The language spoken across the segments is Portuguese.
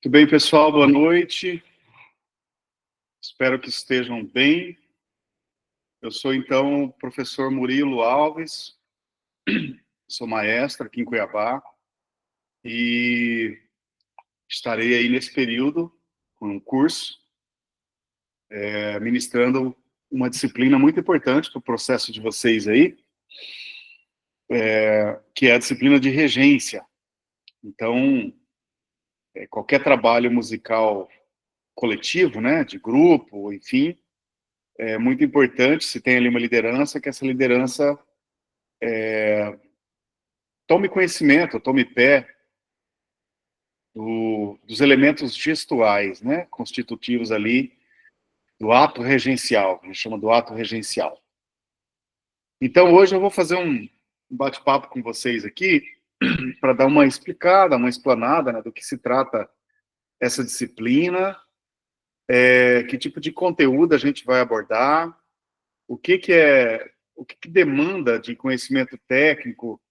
Tudo bem, pessoal? Boa noite. Espero que estejam bem. Eu sou, então, o professor Murilo Alves, sou maestro aqui em Cuiabá e estarei aí nesse período com um curso, ministrando uma disciplina muito importante para o processo de vocês aí, que é a disciplina de regência. Então, qualquer trabalho musical coletivo, né, de grupo, enfim, é muito importante se tem ali uma liderança, que essa liderança tome conhecimento, tome pé dos elementos gestuais, né, constitutivos ali do ato regencial, a gente chama do ato regencial. Então, hoje eu vou fazer um bate-papo com vocês aqui para dar uma explicada, uma explanada, né, do que se trata essa disciplina, que tipo de conteúdo a gente vai abordar, o que demanda de conhecimento técnico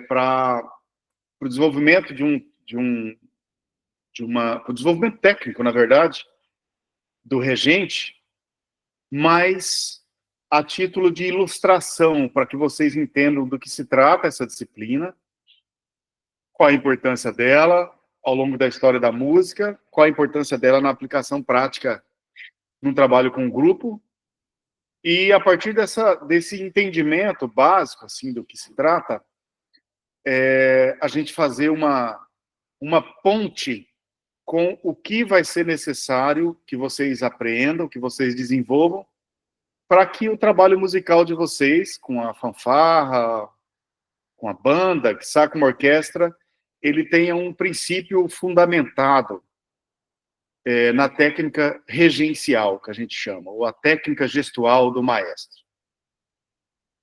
para o desenvolvimento o desenvolvimento técnico, na verdade, do regente, mas a título de ilustração, para que vocês entendam do que se trata essa disciplina, qual a importância dela ao longo da história da música, qual a importância dela na aplicação prática num trabalho com um grupo, e a partir desse entendimento básico, assim, do que se trata, a gente fazer uma ponte com o que vai ser necessário que vocês aprendam, que vocês desenvolvam, para que o trabalho musical de vocês, com a fanfarra, com a banda, com uma orquestra, ele tenha um princípio fundamentado na técnica regencial, que a gente chama, ou a técnica gestual do maestro.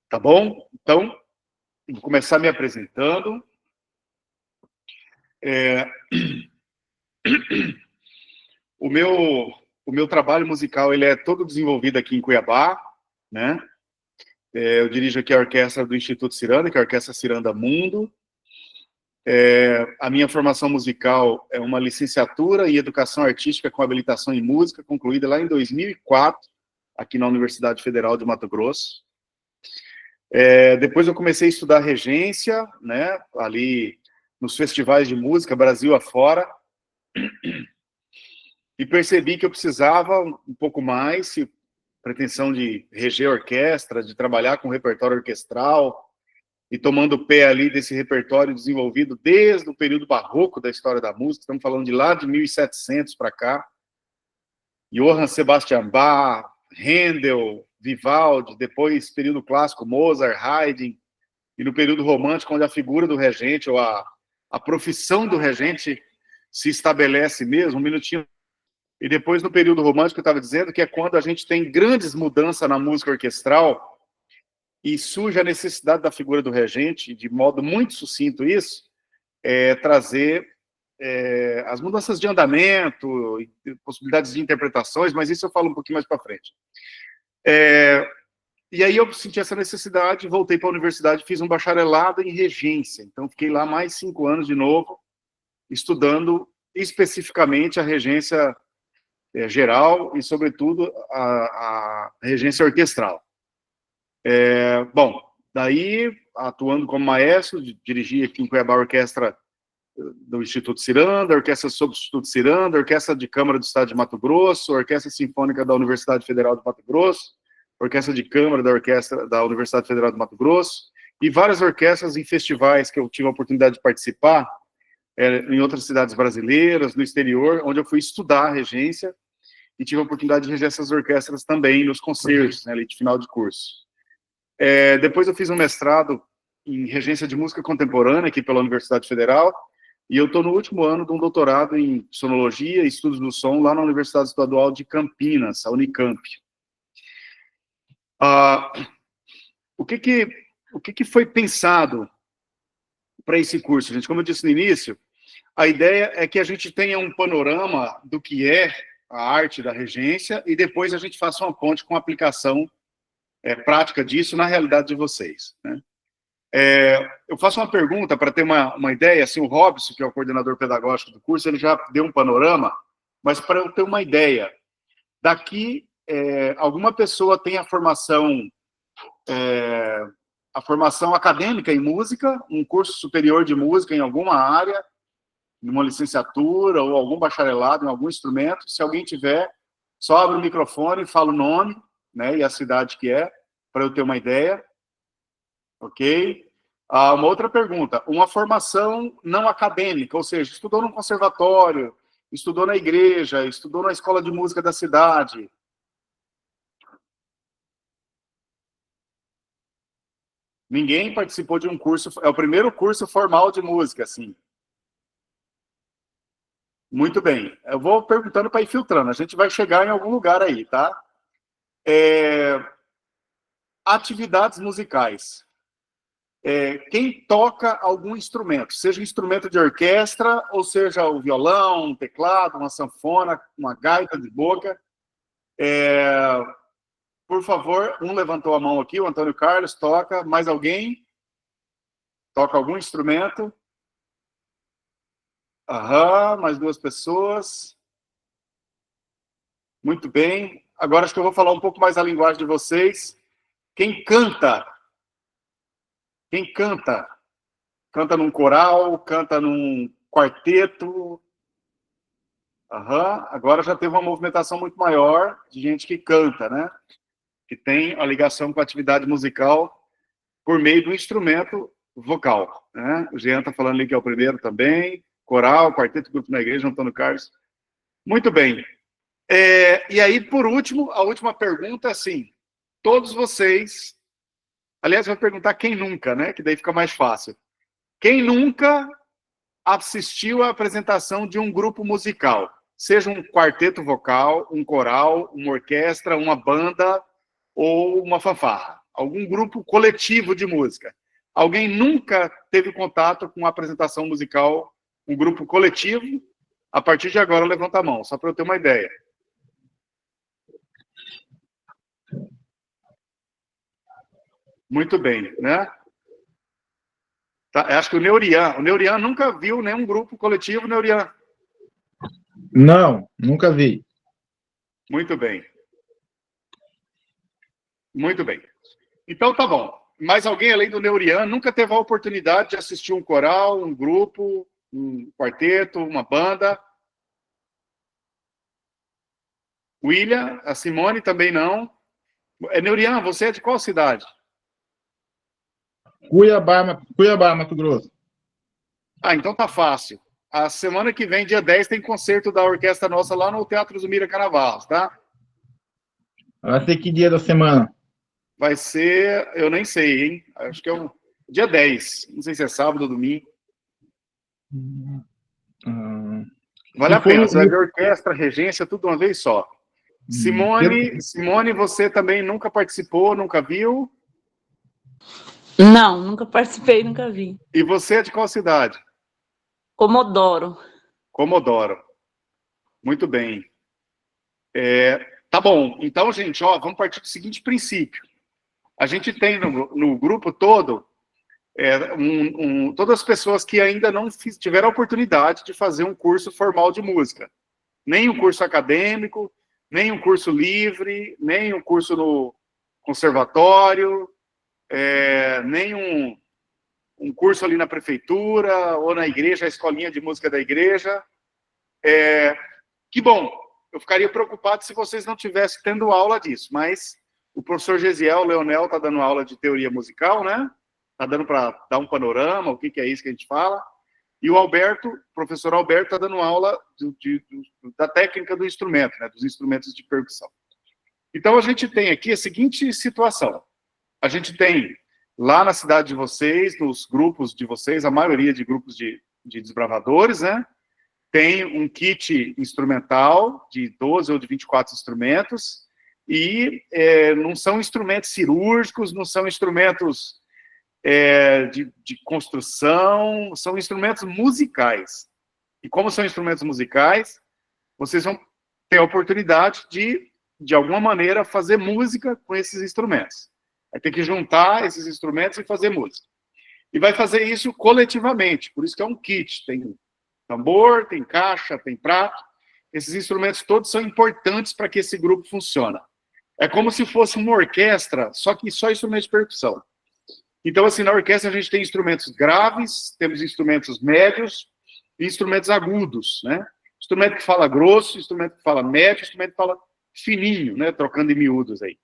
Tá bom? Então, vou começar me apresentando. O meu trabalho musical ele é todo desenvolvido aqui em Cuiabá, né? Eu dirijo aqui a orquestra do Instituto Ciranda, que é a Orquestra Ciranda Mundo. A minha formação musical é uma licenciatura em Educação Artística com habilitação em Música, concluída lá em 2004, aqui na Universidade Federal de Mato Grosso. Depois eu comecei a estudar regência, né, ali nos festivais de música, Brasil afora, e percebi que eu precisava um pouco mais, pretensão de reger orquestra, de trabalhar com repertório orquestral, e tomando pé ali desse repertório desenvolvido desde o período barroco da história da música, estamos falando de lá de 1700 para cá, Johann Sebastian Bach, Handel, Vivaldi, depois período clássico, Mozart, Haydn, e no período romântico, onde a figura do regente, ou a profissão do regente se estabelece mesmo, um minutinho. E depois, no período romântico, eu estava dizendo que é quando a gente tem grandes mudanças na música orquestral e surge a necessidade da figura do regente, de modo muito sucinto isso, trazer as mudanças de andamento, possibilidades de interpretações, mas isso eu falo um pouquinho mais para frente. E aí eu senti essa necessidade, voltei para a universidade, fiz um bacharelado em regência, então fiquei lá mais 5 anos de novo, estudando especificamente a regência geral e, sobretudo, a regência orquestral. Bom, daí, atuando como maestro, dirigi aqui em Cuiabá a orquestra do Instituto Ciranda, a orquestra sob o Instituto Ciranda, a orquestra de câmara do Estado de Mato Grosso, a orquestra sinfônica da Universidade Federal de Mato Grosso, a orquestra de câmara da orquestra da Universidade Federal de Mato Grosso, e várias orquestras em festivais que eu tive a oportunidade de participar, em outras cidades brasileiras, no exterior, onde eu fui estudar a regência, e tive a oportunidade de reger essas orquestras também nos concertos, né, ali de final de curso. Depois eu fiz um mestrado em regência de música contemporânea aqui pela Universidade Federal, e eu estou no último ano de um doutorado em sonologia e estudos do som lá na Universidade Estadual de Campinas, a Unicamp. O que foi pensado para esse curso, gente? Como eu disse no início, a ideia é que a gente tenha um panorama do que é a arte da regência e depois a gente faça uma ponte com a aplicação prática disso na realidade de vocês, né? Eu faço uma pergunta para ter uma ideia, assim, o Robson, que é o coordenador pedagógico do curso, ele já deu um panorama, mas para eu ter uma ideia, daqui, alguma pessoa tem a formação acadêmica em música, um curso superior de música em alguma área, numa licenciatura ou algum bacharelado em algum instrumento. Se alguém tiver, só abre o microfone, fala o nome, né, e a cidade que é, para eu ter uma ideia. Ok? Uma outra pergunta. Uma formação não acadêmica, ou seja, estudou num conservatório, estudou na igreja, estudou na escola de música da cidade. Ninguém participou de um curso, é o primeiro curso formal de música, assim. Muito bem. Eu vou perguntando para ir filtrando, a gente vai chegar em algum lugar aí, tá? Atividades musicais. Quem toca algum instrumento, seja instrumento de orquestra, ou seja o violão, um teclado, uma sanfona, uma gaita de boca. Por favor, um levantou a mão aqui, o Antônio Carlos toca. Mais alguém? Toca algum instrumento? Aham, mais duas pessoas. Muito bem. Agora acho que eu vou falar um pouco mais a linguagem de vocês. Quem canta? Quem canta? Canta num coral, canta num quarteto. Aham. Agora já teve uma movimentação muito maior de gente que canta, né? Que tem a ligação com a atividade musical por meio do instrumento vocal, né? O Jean está falando ali que é o primeiro também. Coral, quarteto, grupo na igreja, Antônio Carlos. Muito bem. E aí, por último, a última pergunta, assim, todos vocês, aliás, eu vou perguntar quem nunca, né? Que daí fica mais fácil. Quem nunca assistiu à apresentação de um grupo musical? Seja um quarteto vocal, um coral, uma orquestra, uma banda ou uma fanfarra. Algum grupo coletivo de música. Alguém nunca teve contato com a apresentação musical, um grupo coletivo? A partir de agora, levanta a mão, só para eu ter uma ideia. Muito bem, né? Tá, acho que o Neurian nunca viu nenhum grupo coletivo, Neurian? Não, nunca vi. Muito bem. Muito bem. Então, tá bom. Mais alguém, além do Neurian, nunca teve a oportunidade de assistir um coral, um grupo, um quarteto, uma banda? William, a Simone também não. Neurian, você é de qual cidade? Cuiabá, Mato Grosso. Então tá fácil. A semana que vem, dia 10, tem concerto da orquestra nossa lá no Teatro Zumira Carnavals, tá? Vai ser que dia da semana? Vai ser, eu nem sei, hein? Acho que é dia 10. Não sei se é sábado ou domingo. Vale a pena. Você vai ver orquestra, regência, tudo uma vez só. Simone, você também nunca participou, nunca viu? Não, nunca participei, nunca vi. E você é de qual cidade? Comodoro. Comodoro. Muito bem. Tá bom. Então, gente, vamos partir do seguinte princípio. A gente tem no grupo todo todas as pessoas que ainda não tiveram a oportunidade de fazer um curso formal de música. Nem um curso acadêmico, nem um curso livre, nem um curso no conservatório, nem um curso ali na prefeitura ou na igreja, a escolinha de música da igreja. Que bom, eu ficaria preocupado se vocês não estivessem tendo aula disso, mas o professor Gesiel Leonel está dando aula de teoria musical, né? Está dando para dar um panorama, o que é isso que a gente fala. E o professor Alberto, está dando aula da técnica do instrumento, né? Dos instrumentos de percussão. Então, a gente tem aqui a seguinte situação. A gente tem, lá na cidade de vocês, nos grupos de vocês, a maioria de grupos de desbravadores, né? Tem um kit instrumental de 12 ou de 24 instrumentos, e não são instrumentos cirúrgicos, não são instrumentos de construção, são instrumentos musicais. E como são instrumentos musicais, vocês vão ter a oportunidade de alguma maneira, fazer música com esses instrumentos. Vai ter que juntar esses instrumentos e fazer música. E vai fazer isso coletivamente, por isso que é um kit. Tem tambor, tem caixa, tem prato. Esses instrumentos todos são importantes para que esse grupo funcione. É como se fosse uma orquestra, só que só instrumentos de percussão. Então, assim, na orquestra a gente tem instrumentos graves, temos instrumentos médios e instrumentos agudos, né? Instrumento que fala grosso, instrumento que fala médio, instrumento que fala fininho, né? Trocando em miúdos aí.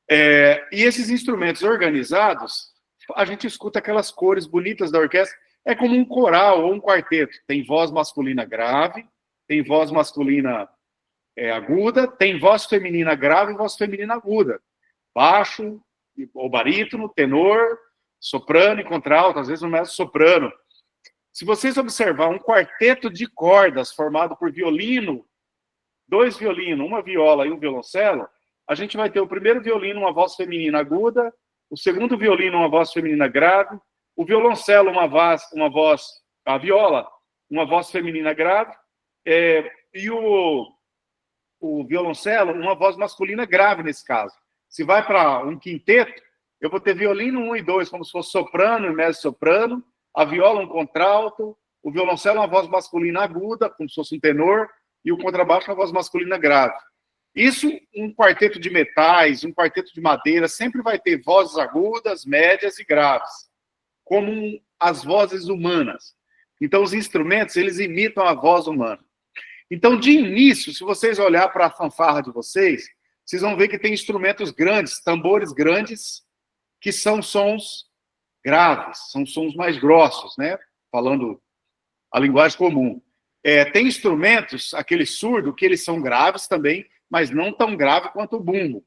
E esses instrumentos organizados, a gente escuta aquelas cores bonitas da orquestra, é como um coral ou um quarteto. Tem voz masculina grave, tem voz masculina aguda, tem voz feminina grave e voz feminina aguda. Baixo, ou barítono, tenor, soprano e contralto, às vezes no mezzo soprano. Se vocês observar um quarteto de cordas formado por violino, 2 violinos, uma viola e um violoncelo, a gente vai ter o primeiro violino, uma voz feminina aguda, o segundo violino, uma voz feminina grave, o violoncelo, a viola, uma voz feminina grave, e o violoncelo, uma voz masculina grave nesse caso. Se vai para um quinteto, eu vou ter violino 1 e 2, como se fosse soprano e mezzo-soprano, a viola um contralto, o violoncelo uma voz masculina aguda, como se fosse um tenor, e o contrabaixo uma voz masculina grave. Isso, um quarteto de metais, um quarteto de madeira, sempre vai ter vozes agudas, médias e graves, como as vozes humanas. Então, os instrumentos, eles imitam a voz humana. Então, de início, se vocês olharem para a fanfarra de vocês vão ver que tem instrumentos grandes, tambores grandes, que são sons graves, são sons mais grossos, né? Falando a linguagem comum. Tem instrumentos, aquele surdo, que eles são graves também, mas não tão grave quanto o bumbo.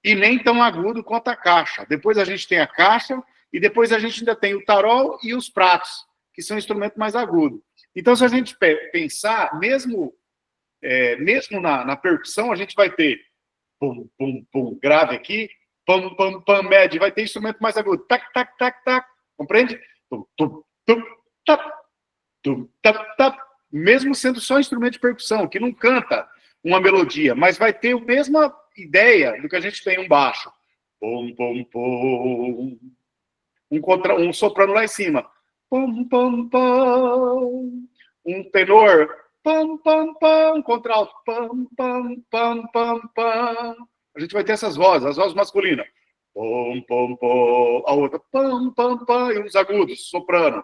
E nem tão agudo quanto a caixa. Depois a gente tem a caixa, e depois a gente ainda tem o tarol e os pratos, que são instrumentos mais agudos. Então, se a gente pensar, mesmo na percussão, a gente vai ter pum, pum, pum, grave aqui, pum, pum, pum, médio, vai ter instrumento mais agudo, tac, tac, tac, tac, compreende? Tum, tum, tum, tap, tum, tap, tap, mesmo sendo só instrumento de percussão, que não canta uma melodia, mas vai ter a mesma ideia do que a gente tem um baixo. Pum, pum, pum. Um soprano lá em cima. Pum, pum, pum. Um tenor. Pum, pum, pum. Um contralto. Pum, pum, pum, pum, pum. A gente vai ter essas vozes, as vozes masculinas. Pum, pum, pum. A outra. Pum, pum, pum. E uns agudos, soprano.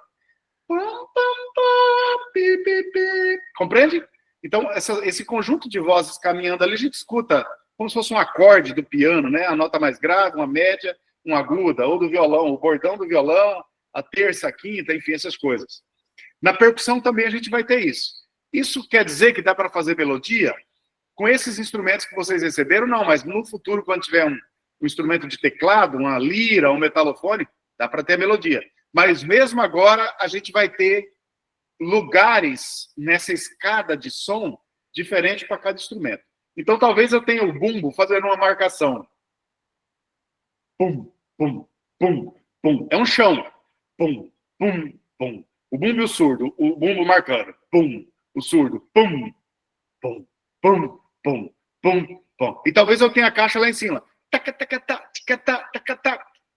Pum, pum, pum. Pi, pi, pi. Compreende? Então, esse conjunto de vozes caminhando ali, a gente escuta como se fosse um acorde do piano, né? A nota mais grave, uma média, uma aguda, ou do violão, o bordão do violão, a terça, a quinta, enfim, essas coisas. Na percussão também a gente vai ter isso. Isso quer dizer que dá para fazer melodia? Com esses instrumentos que vocês receberam, não, mas no futuro, quando tiver um instrumento de teclado, uma lira, um metalofone, dá para ter melodia. Mas mesmo agora, a gente vai ter lugares nessa escada de som diferente para cada instrumento. Então, talvez eu tenha o bumbo fazendo uma marcação. Pum, pum, pum, pum. É um chão. Pum, pum, pum. O bumbo e o surdo. O bumbo marcando. Pum. O surdo. Pum, pum, pum, pum, pum, pum. E talvez eu tenha a caixa lá em cima. Taca, taca, taca, taca, taca, taca,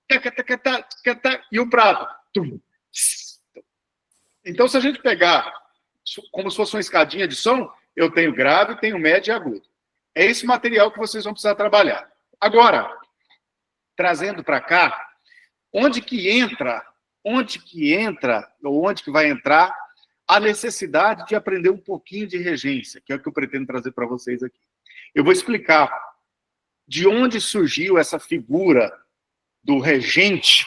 taca, taca, taca, taca, e o prato. Tum. Então, se a gente pegar como se fosse uma escadinha de som, eu tenho grave, tenho médio e agudo. É esse material que vocês vão precisar trabalhar. Agora, trazendo para cá, onde que vai entrar a necessidade de aprender um pouquinho de regência, que é o que eu pretendo trazer para vocês aqui. Eu vou explicar de onde surgiu essa figura do regente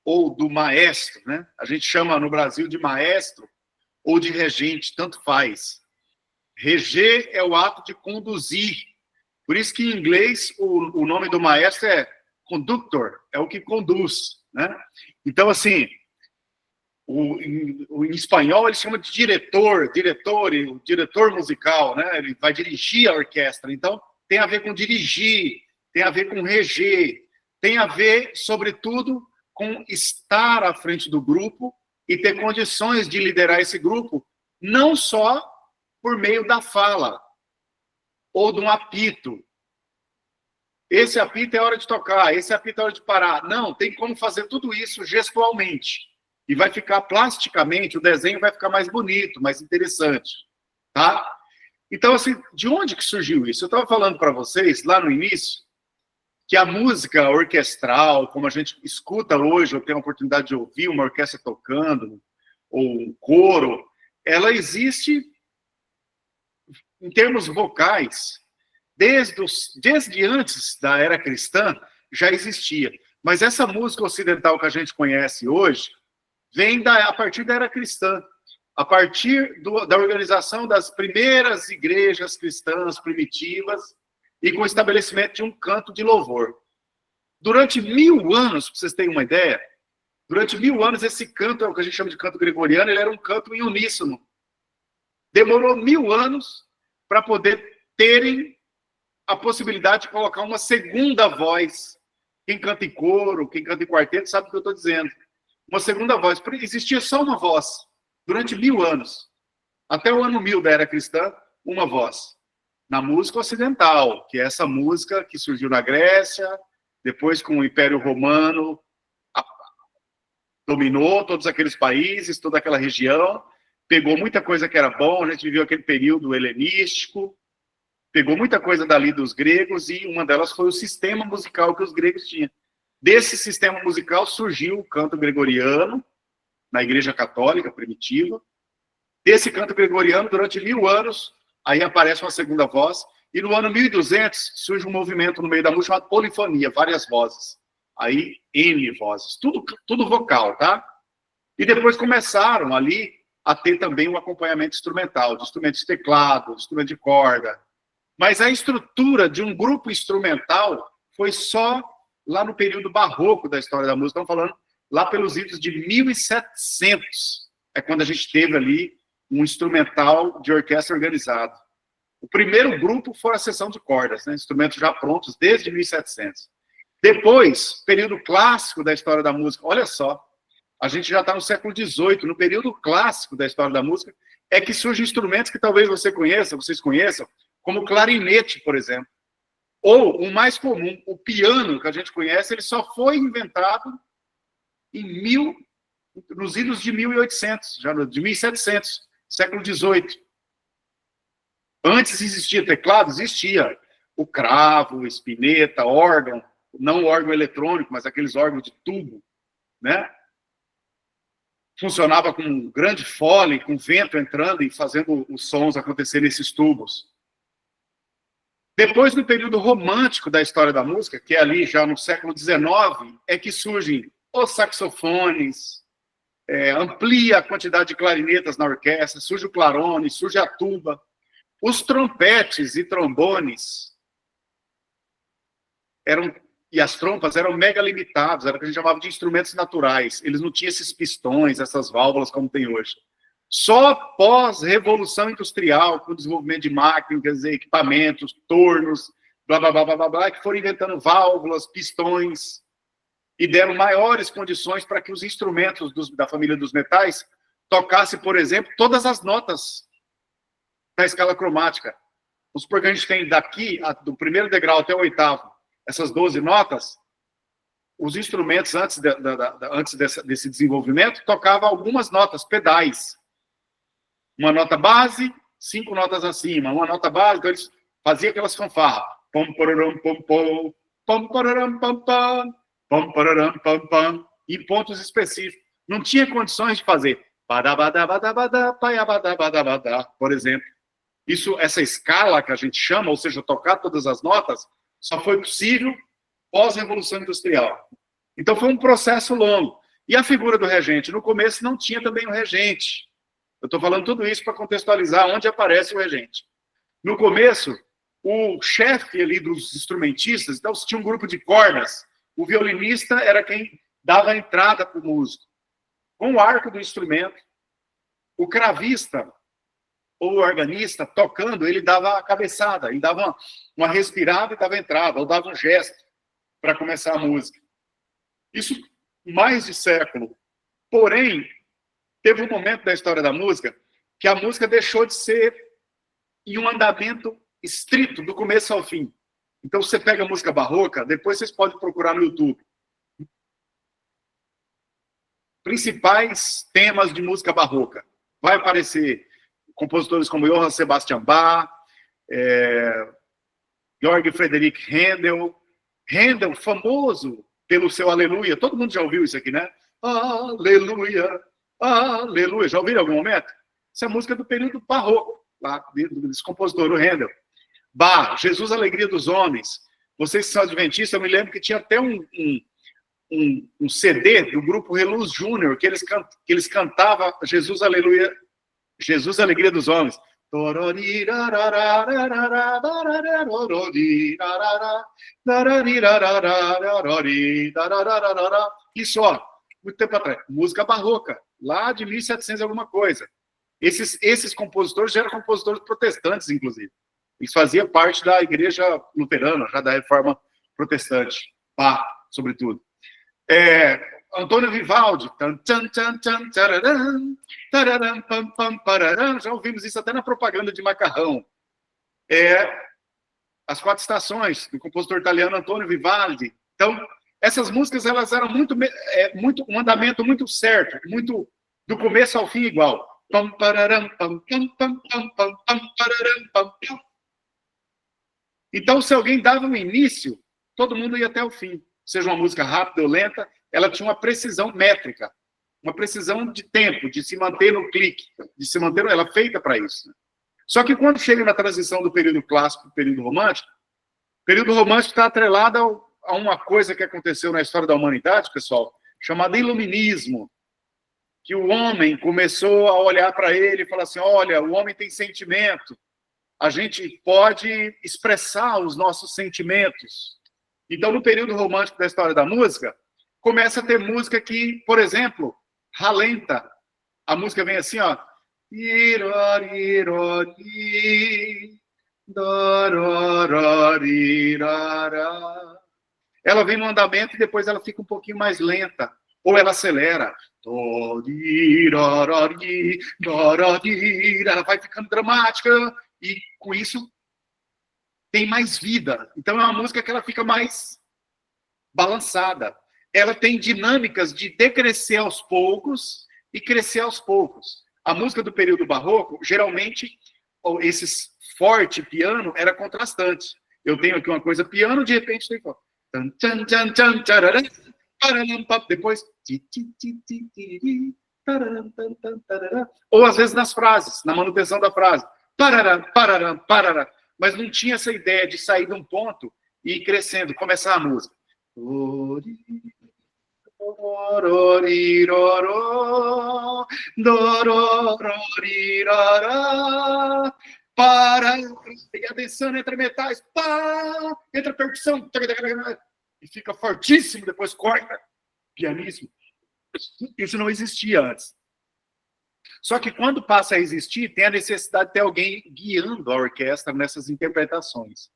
ou do maestro, né? A gente chama no Brasil de maestro ou de regente, tanto faz. Reger é o ato de conduzir. Por isso que em inglês o nome do maestro é conductor, é o que conduz, né? Então, assim, em espanhol ele chama de diretor musical, né? Ele vai dirigir a orquestra. Então, tem a ver com dirigir, tem a ver com reger, tem a ver, sobretudo, com estar à frente do grupo e ter condições de liderar esse grupo, não só por meio da fala ou de um apito, esse apito é hora de tocar, esse apito é hora de parar. Não, tem como fazer tudo isso gestualmente. E vai ficar plasticamente, o desenho vai ficar mais bonito, mais interessante. Tá? Então, assim, de onde que surgiu isso? Eu estava falando para vocês, lá no início, que a música orquestral, como a gente escuta hoje, eu tenho a oportunidade de ouvir uma orquestra tocando, ou um coro, ela existe, em termos vocais, desde antes da era cristã, já existia. Mas essa música ocidental que a gente conhece hoje, vem a partir da era cristã, a partir da organização das primeiras igrejas cristãs primitivas e com o estabelecimento de um canto de louvor. Durante 1000 anos, para vocês terem uma ideia, durante 1000 anos esse canto, é o que a gente chama de canto gregoriano, ele era um canto em uníssono. Demorou 1000 anos para poder terem a possibilidade de colocar uma segunda voz. Quem canta em coro, quem canta em quarteto, sabe o que eu estou dizendo. Uma segunda voz. Existia só uma voz, durante 1000 anos. Até o ano 1000 da era cristã, uma voz. Na música ocidental, que é essa música que surgiu na Grécia, depois com o Império Romano, dominou todos aqueles países, toda aquela região, pegou muita coisa que era bom, a gente viveu aquele período helenístico, pegou muita coisa dali dos gregos, e uma delas foi o sistema musical que os gregos tinham. Desse sistema musical surgiu o canto gregoriano, na Igreja Católica primitiva. Desse canto gregoriano, durante 1000 anos, aí aparece uma segunda voz, e no ano 1200 surge um movimento no meio da música chamado polifonia, várias vozes. Aí, N vozes, tudo vocal, tá? E depois começaram ali a ter também um acompanhamento instrumental, de instrumento de teclado, instrumento de corda. Mas a estrutura de um grupo instrumental foi só lá no período barroco da história da música. Estamos falando lá pelos idos de 1700. É quando a gente teve ali um instrumental de orquestra organizado. O primeiro grupo foi a seção de cordas, né? Instrumentos já prontos desde 1700. Depois, período clássico da história da música, olha só, a gente já está no século XVIII, no período clássico da história da música, é que surgem instrumentos que talvez vocês conheçam, como o clarinete, por exemplo. Ou, o mais comum, o piano, que a gente conhece, ele só foi inventado nos idos de 1800, já de 1700, século XVIII. Antes existia teclado? Existia. O cravo, espineta, órgão, não o órgão eletrônico, mas aqueles órgãos de tubo, né? Funcionava com um grande fole, com vento entrando e fazendo os sons acontecer nesses tubos. Depois, no período romântico da história da música, que é ali já no século XIX, é que surgem os saxofones, amplia a quantidade de clarinetas na orquestra, surge o clarone, surge a tuba. Os trompetes e trombones e as trompas eram mega limitados, era o que a gente chamava de instrumentos naturais. Eles não tinham esses pistões, essas válvulas como tem hoje. Só pós-revolução industrial, com o desenvolvimento de máquinas, equipamentos, tornos, blá, blá, blá, blá, blá, blá, que foram inventando válvulas, pistões, e deram maiores condições para que os instrumentos da família dos metais tocassem, por exemplo, todas as notas da escala cromática. Vamos supor que a gente tem daqui, do primeiro degrau até o oitavo, essas 12 notas. Os instrumentos, antes desse desenvolvimento, tocavam algumas notas, pedais. Uma nota base, 5 notas acima. Uma nota base, então eles faziam aquelas fanfarras. Pom, pararam, pom, pom, pom, pararam, pom, pom, pom, pararam, pom, pom, em pontos específicos. Não tinha condições de fazer por exemplo. Essa escala que a gente chama, ou seja, tocar todas as notas, só foi possível pós-revolução industrial. Então foi um processo longo. E a figura do regente? No começo não tinha também o regente. Eu estou falando tudo isso para contextualizar onde aparece o regente. No começo, o chefe ali dos instrumentistas, então se tinha um grupo de cordas, o violinista era quem dava a entrada para o músico. Com o arco do instrumento, o cravista ou o organista tocando, ele dava a cabeçada, ele dava uma respirada e dava a entrada, ou dava um gesto para começar a música. Isso mais de século. Porém, teve um momento da história da música que a música deixou de ser em um andamento estrito, do começo ao fim. Então, você pega a música barroca, depois vocês podem procurar no YouTube. Principais temas de música barroca. Vai aparecer compositores como Johann Sebastian Bach, Georg Friedrich Händel. Händel, famoso pelo seu Aleluia. Todo mundo já ouviu isso aqui, né? Aleluia, aleluia. Já ouviram em algum momento? Essa é a música do período barroco, lá desse compositor, o Händel. Bach, Jesus, Alegria dos Homens. Vocês que são adventistas, eu me lembro que tinha até um CD do grupo Reluz Júnior, que eles cantavam Jesus, Aleluia, Jesus, Alegria dos Homens. Isso, ó, muito tempo atrás. Música barroca, lá de 1700 alguma coisa. Esses compositores já eram compositores protestantes, inclusive. Eles faziam parte da igreja luterana, já da reforma protestante. Bach, sobretudo. Antônio Vivaldi. Já ouvimos isso até na propaganda de macarrão. As Quatro Estações, do compositor italiano Antônio Vivaldi. Então, essas músicas elas eram muito um andamento muito certo, muito do começo ao fim igual. Então, se alguém dava um início, todo mundo ia até o fim. Seja uma música rápida ou lenta, ela tinha uma precisão métrica, uma precisão de tempo, de se manter no clique, de se manter, ela é feita para isso. Só que quando chega na transição do período clássico para o período romântico está atrelado a uma coisa que aconteceu na história da humanidade, pessoal, chamada iluminismo, que o homem começou a olhar para ele e falar assim, olha, o homem tem sentimento, a gente pode expressar os nossos sentimentos. Então, no período romântico da história da música, começa a ter música que, por exemplo, ralenta. A música vem assim, ó. Ela vem no andamento e depois ela fica um pouquinho mais lenta. Ou ela acelera. Ela vai ficando dramática e, com isso, tem mais vida. Então, é uma música que ela fica mais balançada. Ela tem dinâmicas de decrescer aos poucos e crescer aos poucos. A música do período barroco, geralmente, esse forte piano era contrastante. Eu tenho aqui uma coisa piano, de repente tem forte. Depois... Ou, às vezes, nas frases, na manutenção da frase. Mas não tinha essa ideia de sair de um ponto e ir crescendo, começar a música. E adençando entre metais, entra a percussão, e fica fortíssimo, depois corta, pianíssimo. Isso não existia antes. Só que quando passa a existir, tem a necessidade de ter alguém guiando a orquestra nessas interpretações.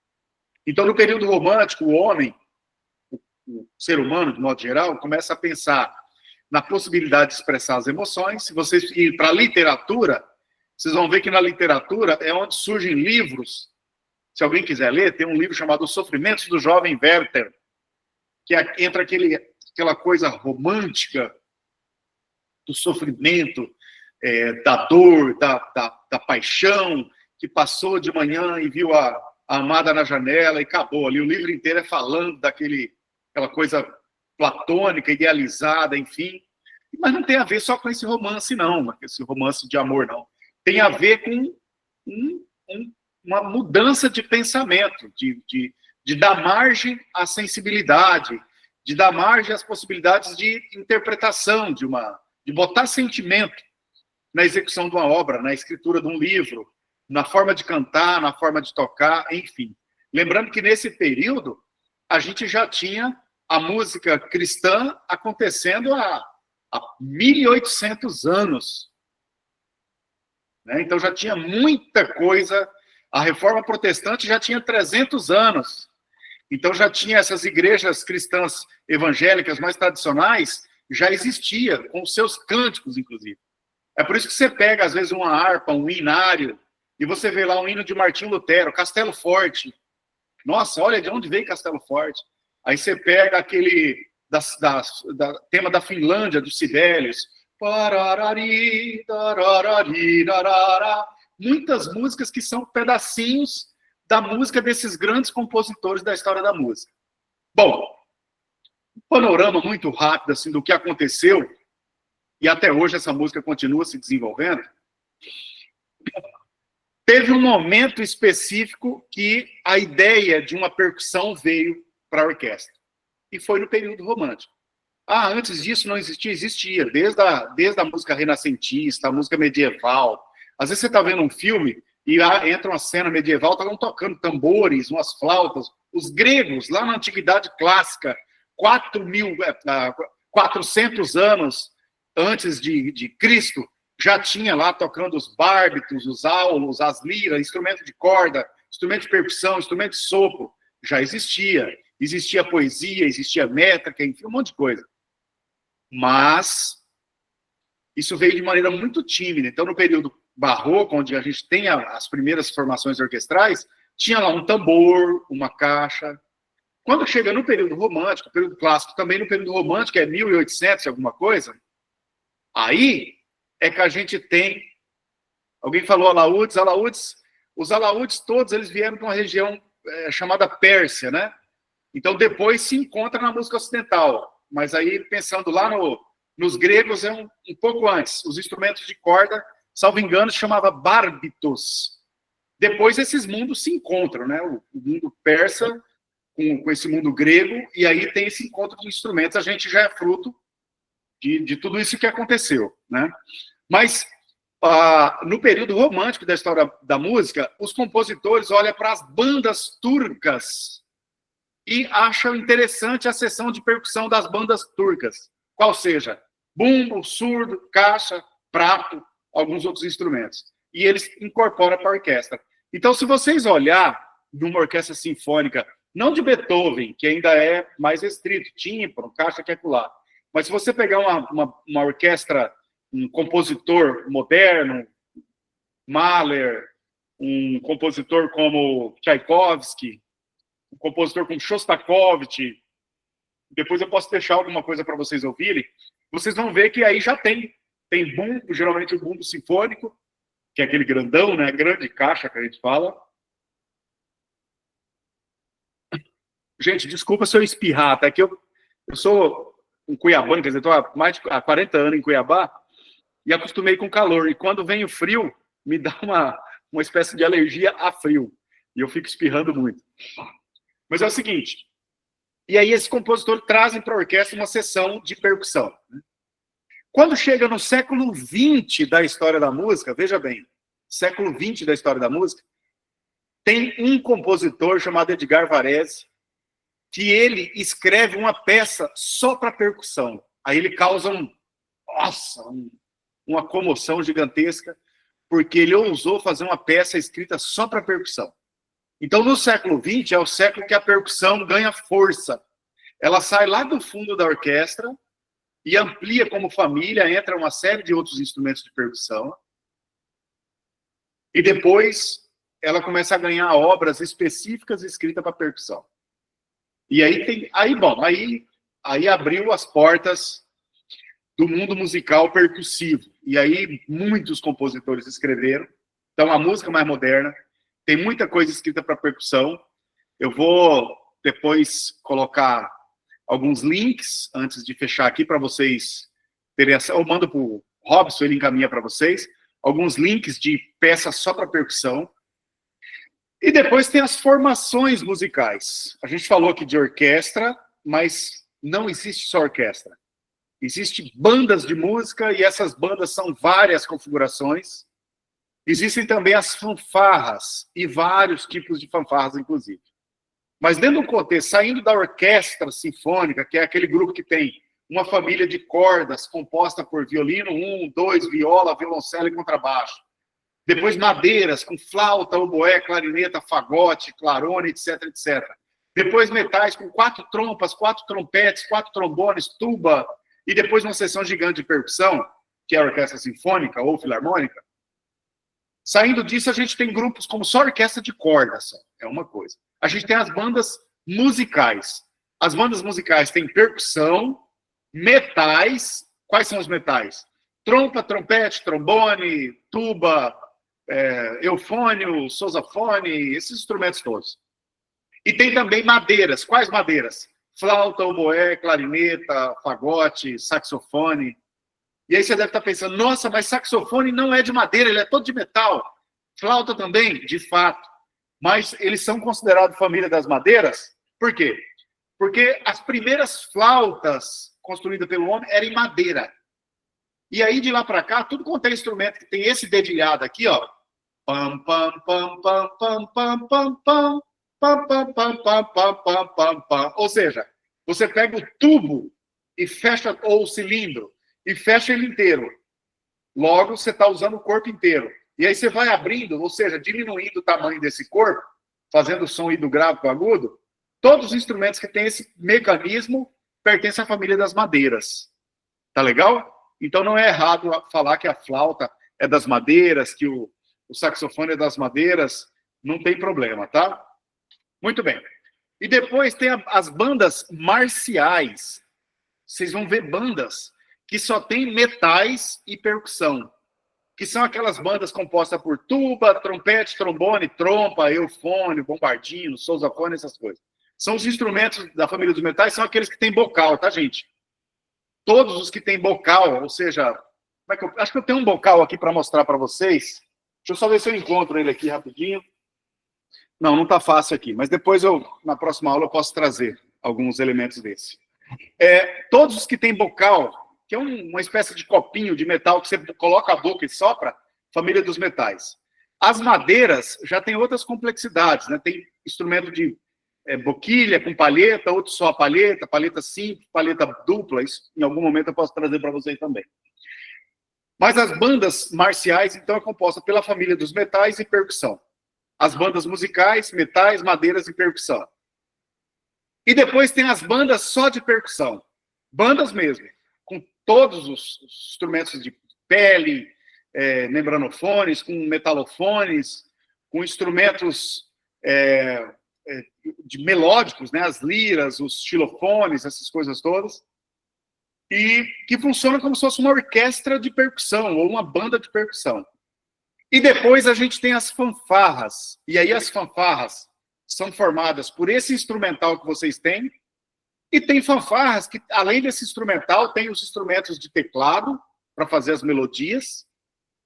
Então, no período romântico, o homem, o ser humano, de modo geral, começa a pensar na possibilidade de expressar as emoções. Se vocês irem para a literatura, vocês vão ver que na literatura é onde surgem livros. Se alguém quiser ler, tem um livro chamado Os Sofrimentos do Jovem Werther, que entra aquela coisa romântica do sofrimento, da dor, da paixão, que passou de manhã e viu a amada na janela e acabou ali. O livro inteiro é falando aquela coisa platônica, idealizada, enfim. Mas não tem a ver só com esse romance, não, esse romance de amor, não. Tem a ver com uma mudança de pensamento, de dar margem à sensibilidade, de dar margem às possibilidades de interpretação, de botar sentimento na execução de uma obra, na escritura de um livro, na forma de cantar, na forma de tocar, enfim. Lembrando que nesse período a gente já tinha a música cristã acontecendo há 1800 anos. Né? Então já tinha muita coisa. A Reforma Protestante já tinha 300 anos. Então já tinha essas igrejas cristãs evangélicas mais tradicionais, já existia, com os seus cânticos, inclusive. É por isso que você pega, às vezes, uma harpa, um hinário, e você vê lá um hino de Martim Lutero, Castelo Forte. Nossa, olha de onde veio Castelo Forte. Aí você pega aquele tema da Finlândia, dos Sibelius. Pararari, tararari, tarará. Muitas músicas que são pedacinhos da música desses grandes compositores da história da música. Bom, panorama muito rápido assim, do que aconteceu, e até hoje essa música continua se desenvolvendo. Teve um momento específico que a ideia de uma percussão veio para a orquestra. E foi no período romântico. Antes disso não existia? Existia. Desde a música renascentista, a música medieval. Às vezes você está vendo um filme e entra uma cena medieval, estão tocando tambores, umas flautas. Os gregos, lá na Antiguidade Clássica, 400 anos antes de Cristo, já tinha lá tocando os bárbitos, os aulos, as liras, instrumento de corda, instrumento de percussão, instrumento de sopro. Já existia. Existia poesia, existia métrica, enfim, um monte de coisa. Mas isso veio de maneira muito tímida. Então, no período barroco, onde a gente tem as primeiras formações orquestrais, tinha lá um tambor, uma caixa. Quando chega no período romântico, período clássico, também no período romântico, é 1800 alguma coisa, aí é que a gente tem... Alguém falou alaúdes, os alaúdes todos, eles vieram de uma região chamada Pérsia, né? Então, depois se encontra na música ocidental. Mas aí, pensando lá nos gregos, é um pouco antes. Os instrumentos de corda, salvo engano, se chamava bárbitos. Depois, esses mundos se encontram, né? O mundo persa com esse mundo grego, e aí tem esse encontro de instrumentos. A gente já é fruto de tudo isso que aconteceu, né? Mas, no período romântico da história da música, os compositores olham para as bandas turcas e acham interessante a seção de percussão das bandas turcas, qual seja bumbo, surdo, caixa, prato, alguns outros instrumentos. E eles incorporam para a orquestra. Então, se vocês olhar numa orquestra sinfônica, não de Beethoven, que ainda é mais restrito, tímpano, caixa, que é acolá, mas se você pegar uma orquestra, um compositor moderno, Mahler, um compositor como Tchaikovsky, um compositor como Shostakovich, depois eu posso deixar alguma coisa para vocês ouvirem, vocês vão ver que aí já tem bumbo, geralmente o bumbo sinfônico, que é aquele grandão, né, grande caixa que a gente fala. Gente, desculpa se eu espirrar, até que eu sou um cuiabano, quer dizer, estou há 40 anos em Cuiabá, e acostumei com calor. E quando vem o frio, me dá uma espécie de alergia a frio. E eu fico espirrando muito. Mas é o seguinte, e aí esses compositores trazem para a orquestra uma sessão de percussão. Quando chega no século XX da história da música, veja bem, século XX da história da música, tem um compositor chamado Edgar Varese, que ele escreve uma peça só para percussão. Aí ele causa uma comoção gigantesca, porque ele ousou fazer uma peça escrita só para percussão. Então, no século XX, é o século que a percussão ganha força. Ela sai lá do fundo da orquestra e amplia como família, entra uma série de outros instrumentos de percussão. E depois, ela começa a ganhar obras específicas escritas para percussão. E aí abriu as portas do mundo musical percussivo. E aí muitos compositores escreveram. Então, a música mais moderna tem muita coisa escrita para percussão. Eu vou depois colocar alguns links antes de fechar aqui para vocês terem essa. Eu mando para o Robson, ele encaminha para vocês alguns links de peças só para percussão. E depois tem as formações musicais. A gente falou aqui de orquestra, mas não existe só orquestra. Existem bandas de música e essas bandas são várias configurações. Existem também as fanfarras e vários tipos de fanfarras, inclusive. Mas dentro do contexto, saindo da orquestra sinfônica, que é aquele grupo que tem uma família de cordas composta por violino, 1, 2, viola, violoncelo e contrabaixo. Depois madeiras, com flauta, oboé, clarineta, fagote, clarone, etc, etc. Depois metais com 4 trompas, 4 trompetes, 4 trombones, tuba, e depois uma seção gigante de percussão, que é a orquestra sinfônica ou filarmônica. Saindo disso, a gente tem grupos como só orquestra de cordas, é uma coisa. a gente tem as bandas musicais. As bandas musicais têm percussão, metais. Quais são os metais? Trompa, trompete, trombone, tuba, eufônio, sousafone, esses instrumentos todos. E tem também madeiras. Quais madeiras? Flauta, oboé, clarineta, fagote, saxofone. E aí você deve estar pensando, nossa, mas saxofone não é de madeira, ele é todo de metal. Flauta também, de fato. Mas eles são considerados família das madeiras. Por quê? Porque as primeiras flautas construídas pelo homem eram em madeira. E aí, de lá para cá, tudo quanto é instrumento que tem esse dedilhado aqui, ó. Pam, pam, pam, pam, pam, pam, pam, pam. Pam, pam, pam, pam, pam, pam, pam, pam. Ou seja, você pega o tubo e fecha, ou o cilindro, e fecha ele inteiro. Logo, você está usando o corpo inteiro. E aí você vai abrindo, ou seja, diminuindo o tamanho desse corpo, fazendo o som do grave para o agudo. Todos os instrumentos que têm esse mecanismo pertencem à família das madeiras. Tá legal? Então não é errado falar que a flauta é das madeiras, que o saxofone é das madeiras. Não tem problema, tá? Muito bem. E depois tem as bandas marciais. Vocês vão ver bandas que só tem metais e percussão, que são aquelas bandas compostas por tuba, trompete, trombone, trompa, eufônio, bombardino, sousafone, essas coisas. São os instrumentos da família dos metais, são aqueles que têm bocal, tá, gente? Todos os que têm bocal, ou seja, acho que eu tenho um bocal aqui para mostrar para vocês. Deixa eu só ver se eu encontro ele aqui rapidinho. Não está fácil aqui, mas depois na próxima aula, eu posso trazer alguns elementos desse. Todos os que têm bocal, que é uma espécie de copinho de metal que você coloca a boca e sopra, família dos metais. As madeiras já tem outras complexidades, né? Tem instrumento de boquilha com palheta, outro só a palheta, palheta simples, palheta dupla. Isso, em algum momento, eu posso trazer para vocês também. Mas as bandas marciais, então, é composta pela família dos metais e percussão. As bandas musicais, metais, madeiras e percussão. E depois tem as bandas só de percussão. Bandas mesmo, com todos os instrumentos de pele, membranofones, com metalofones, com instrumentos de melódicos, né? As liras, os xilofones, essas coisas todas. E que funcionam como se fosse uma orquestra de percussão, ou uma banda de percussão. E depois a gente tem as fanfarras. E aí as fanfarras são formadas por esse instrumental que vocês têm. E tem fanfarras que, além desse instrumental, tem os instrumentos de teclado para fazer as melodias,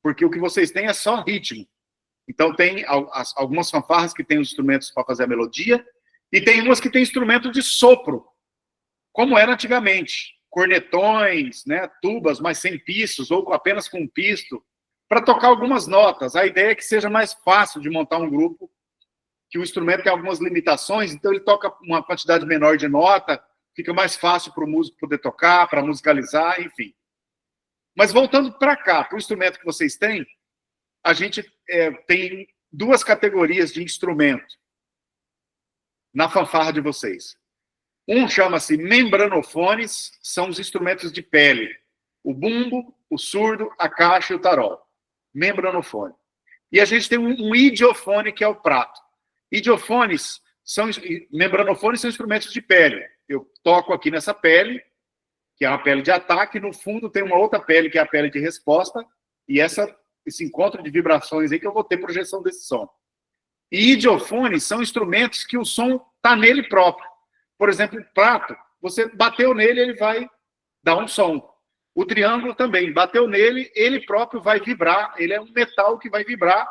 porque o que vocês têm é só ritmo. Então tem algumas fanfarras que têm os instrumentos para fazer a melodia, e tem umas que têm instrumento de sopro, como era antigamente. Cornetões, né, tubas, mas sem pistos, ou apenas com um pisto, para tocar algumas notas. A ideia é que seja mais fácil de montar um grupo, que o instrumento tem algumas limitações, então ele toca uma quantidade menor de nota, fica mais fácil para o músico poder tocar, para musicalizar, enfim. Mas voltando para cá, para o instrumento que vocês têm, a gente tem duas categorias de instrumento na fanfarra de vocês. Um chama-se membranofones, são os instrumentos de pele. O bumbo, o surdo, a caixa e o tarol. Membranofone. E a gente tem um idiofone, que é o prato. Membranofones são instrumentos de pele. Eu toco aqui nessa pele, que é uma pele de ataque, no fundo tem uma outra pele, que é a pele de resposta, e esse encontro de vibrações aí que eu vou ter projeção desse som. E idiofones são instrumentos que o som está nele próprio. Por exemplo, o prato, você bateu nele, ele vai dar um som. O triângulo também, bateu nele, ele próprio vai vibrar, ele é um metal que vai vibrar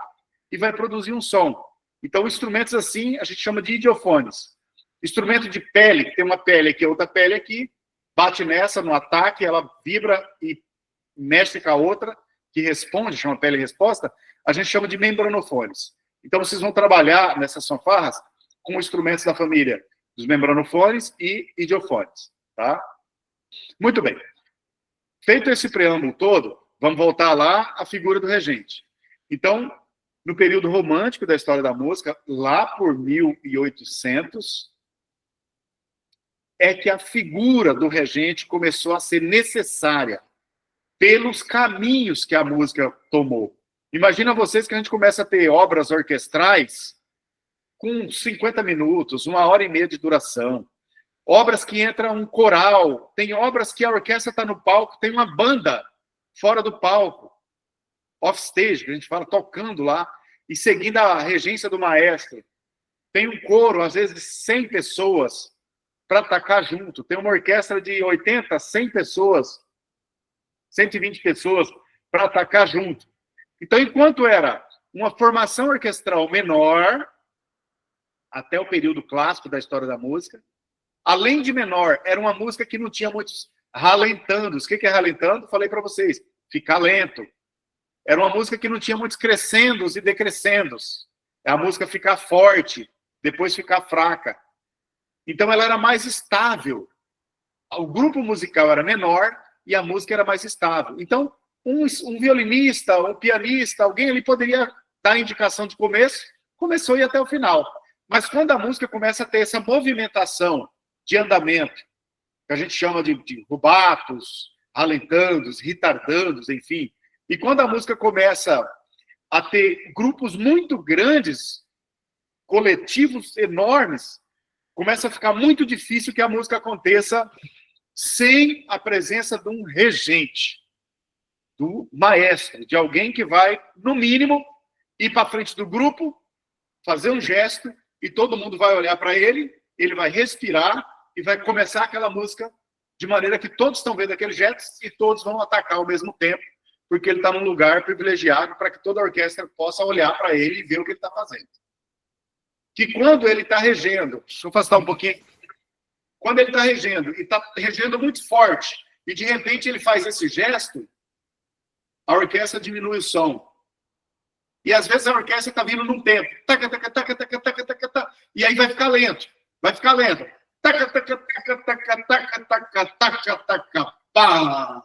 e vai produzir um som. Então, instrumentos assim, a gente chama de idiofones. Instrumento de pele, tem uma pele aqui, outra pele aqui, bate nessa no ataque, ela vibra e mexe com a outra, que responde, chama pele resposta, a gente chama de membranofones. Então, vocês vão trabalhar nessas fanfarras com instrumentos da família dos membranofones e idiofones, tá? Muito bem. Feito esse preâmbulo todo, vamos voltar lá à figura do regente. Então, no período romântico da história da música, lá por 1800, é que a figura do regente começou a ser necessária pelos caminhos que a música tomou. Imagina vocês que a gente começa a ter obras orquestrais com 50 minutos, 1h30 de duração. Obras que entra um coral, tem obras que a orquestra está no palco, tem uma banda fora do palco, off-stage, que a gente fala, tocando lá, e seguindo a regência do maestro. Tem um coro, às vezes, 100 pessoas para atacar junto. Tem uma orquestra de 80, 100 pessoas, 120 pessoas para atacar junto. Então, enquanto era uma formação orquestral menor, até o período clássico da história da música, além de menor, era uma música que não tinha muitos ralentandos. O que é ralentando? Falei para vocês, ficar lento. Era uma música que não tinha muitos crescendos e decrescendos. É a música ficar forte, depois ficar fraca. Então ela era mais estável. O grupo musical era menor e a música era mais estável. Então, um violinista, um pianista, alguém ali poderia dar a indicação de começo, começou e ia até o final. Mas quando a música começa a ter essa movimentação de andamento, que a gente chama de rubatos, ralentandos, retardandos, enfim, e quando a música começa a ter grupos muito grandes, coletivos enormes, começa a ficar muito difícil que a música aconteça sem a presença de um regente, do maestro, de alguém que vai, no mínimo, ir para frente do grupo, fazer um gesto, e todo mundo vai olhar para ele, ele vai respirar e vai começar aquela música de maneira que todos estão vendo aquele gesto e todos vão atacar ao mesmo tempo, porque ele está num lugar privilegiado para que toda a orquestra possa olhar para ele e ver o que ele está fazendo. Que quando ele está regendo, deixa eu afastar um pouquinho, quando ele está regendo, e está regendo muito forte, e de repente ele faz esse gesto, a orquestra diminui o som. E às vezes a orquestra está vindo num tempo. Taca, taca, taca, taca, taca, taca, taca, e aí vai ficar lento. Vai ficar lento. Taca, taca, taca, taca, taca, taca, taca, taca, pá.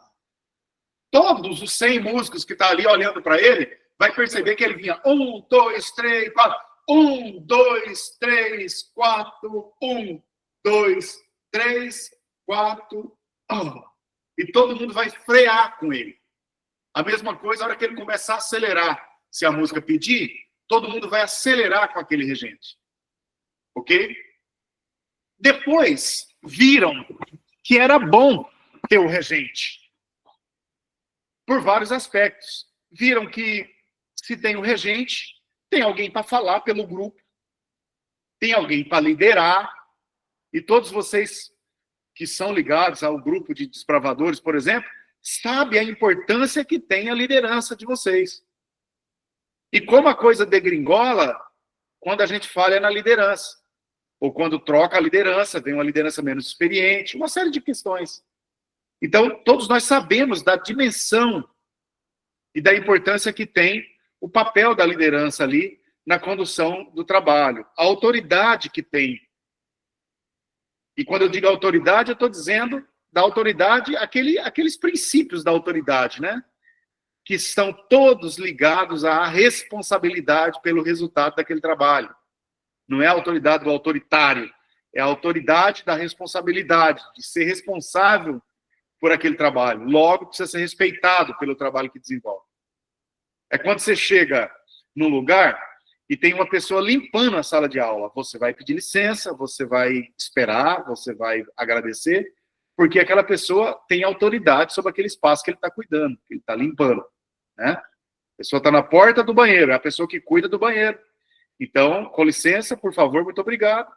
Todos os 100 músicos que estão ali olhando para ele, vai perceber que ele vinha 1, 2, 3, 4. 1, 2, 3, 4. 1, 2, 3, 4. E todo mundo vai frear com ele. A mesma coisa, a hora que ele começar a acelerar. Se a música pedir, todo mundo vai acelerar com aquele regente. Ok? Depois, viram que era bom ter o regente. Por vários aspectos. Viram que se tem um regente, tem alguém para falar pelo grupo, tem alguém para liderar, e todos vocês que são ligados ao grupo de desbravadores, por exemplo, sabem a importância que tem a liderança de vocês. E como a coisa degringola quando a gente falha na liderança. Ou quando troca a liderança, vem uma liderança menos experiente, uma série de questões. Então, todos nós sabemos da dimensão e da importância que tem o papel da liderança ali na condução do trabalho. A autoridade que tem. E quando eu digo autoridade, eu estou dizendo da autoridade, aqueles princípios da autoridade, né? Que estão todos ligados à responsabilidade pelo resultado daquele trabalho. Não é a autoridade do autoritário, é a autoridade da responsabilidade, de ser responsável por aquele trabalho. Logo, precisa ser respeitado pelo trabalho que desenvolve. É quando você chega num lugar e tem uma pessoa limpando a sala de aula. Você vai pedir licença, você vai esperar, você vai agradecer, porque aquela pessoa tem autoridade sobre aquele espaço que ele está cuidando, que ele está limpando. Né? A pessoa está na porta do banheiro, é a pessoa que cuida do banheiro. Então, com licença, por favor, muito obrigado.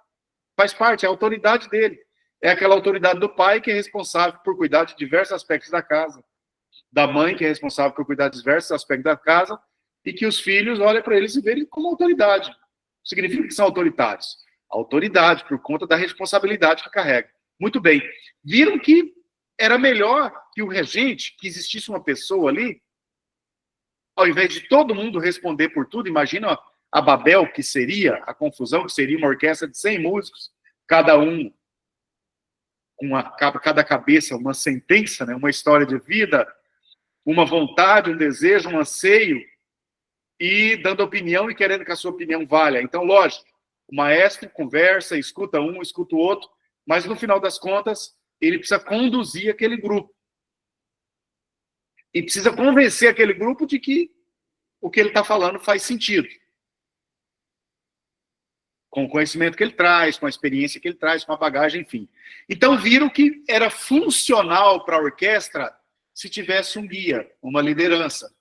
Faz parte, é a autoridade dele. É aquela autoridade do pai que é responsável por cuidar de diversos aspectos da casa. Da mãe que é responsável por cuidar de diversos aspectos da casa e que os filhos olham para eles e veem como autoridade. Significa que são autoritários. Autoridade, por conta da responsabilidade que carrega. Muito bem. Viram que era melhor que o regente, que existisse uma pessoa ali, ao invés de todo mundo responder por tudo, imagina a Babel que seria, a confusão que seria uma orquestra de 100 músicos, cada um, cada cabeça, uma sentença, né? Uma história de vida, uma vontade, um desejo, um anseio, e dando opinião e querendo que a sua opinião valha. Então, lógico, o maestro conversa, escuta um, escuta o outro, mas no final das contas, ele precisa conduzir aquele grupo. E precisa convencer aquele grupo de que o que ele está falando faz sentido. com o conhecimento que ele traz, com a experiência que ele traz, com a bagagem, enfim. Então, viram que era funcional para a orquestra se tivesse um guia, uma liderança.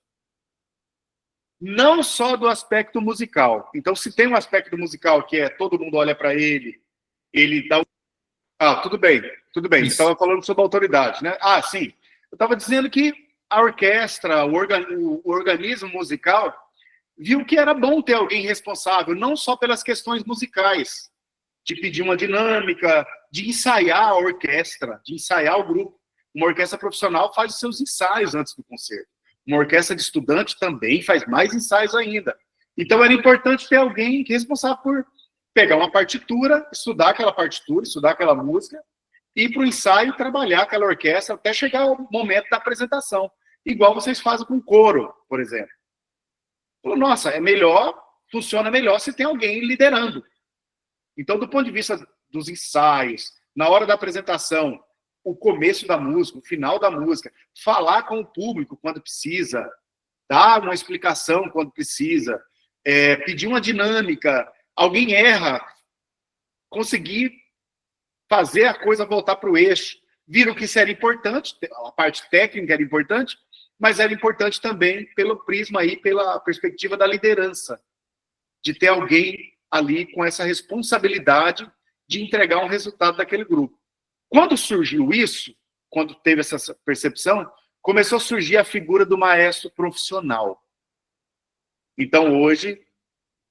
Não só do aspecto musical. Então, se tem um aspecto musical que é todo mundo olha para ele, ele dá... tudo bem. Você estava falando sobre a autoridade, né? Sim. Eu estava dizendo que a orquestra, o organismo musical, viu que era bom ter alguém responsável, não só pelas questões musicais, de pedir uma dinâmica, de ensaiar a orquestra, de ensaiar o grupo. Uma orquestra profissional faz os seus ensaios antes do concerto. Uma orquestra de estudante também faz mais ensaios ainda. Então, era importante ter alguém responsável por pegar uma partitura, estudar aquela música, ir para o ensaio e trabalhar aquela orquestra até chegar ao momento da apresentação. Igual vocês fazem com coro, por exemplo. Nossa, funciona melhor se tem alguém liderando. Então, do ponto de vista dos ensaios, na hora da apresentação, o começo da música, o final da música, falar com o público quando precisa, dar uma explicação quando precisa, pedir uma dinâmica, alguém erra, conseguir fazer a coisa voltar para o eixo. Viram que isso era importante, a parte técnica era importante, mas era importante também pelo prisma aí, pela perspectiva da liderança, de ter alguém ali com essa responsabilidade de entregar um resultado daquele grupo. Quando surgiu isso, quando teve essa percepção, começou a surgir a figura do maestro profissional. Então, hoje,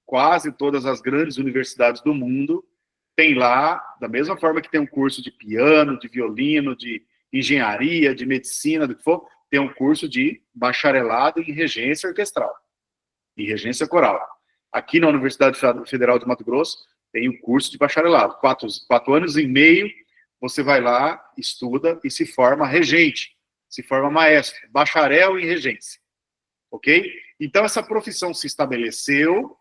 quase todas as grandes universidades do mundo têm lá, da mesma forma que tem um curso de piano, de violino, de engenharia, de medicina, do que for, tem um curso de bacharelado em regência orquestral e regência coral. Aqui na Universidade Federal de Mato Grosso tem o curso de bacharelado. 4 anos e meio, você vai lá, estuda e se forma regente, se forma maestro, bacharel em regência. Ok? Então, essa profissão se estabeleceu,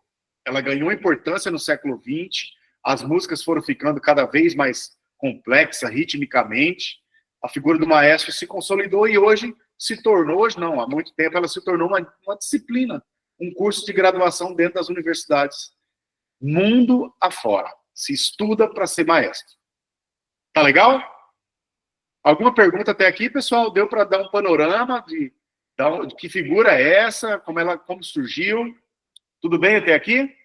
ela ganhou importância no século XX, as músicas foram ficando cada vez mais complexas, ritmicamente, a figura do maestro se consolidou e hoje se tornou, há muito tempo, ela se tornou uma disciplina, um curso de graduação dentro das universidades, mundo afora. Se estuda para ser maestro. Tá legal? Alguma pergunta até aqui, pessoal? Deu para dar um panorama de que figura é essa, como surgiu? Tudo bem até aqui?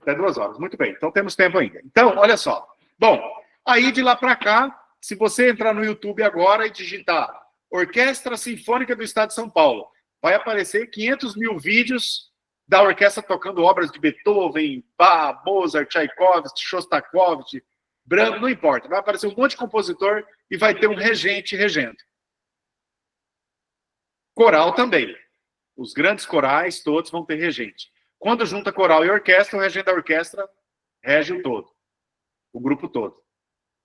Até 2 horas. Muito bem, então temos tempo ainda. Então, olha só. Bom, aí de lá para cá, se você entrar no YouTube agora e digitar Orquestra Sinfônica do Estado de São Paulo, vai aparecer 500 mil vídeos da orquestra tocando obras de Beethoven, Bach, Mozart, Tchaikovsky, Shostakovich, Brahms, não importa. Vai aparecer um monte de compositor e vai ter um regente regendo. Coral também. Os grandes corais, todos vão ter regente. Quando junta coral e orquestra, o regente da orquestra rege o todo. O grupo todo.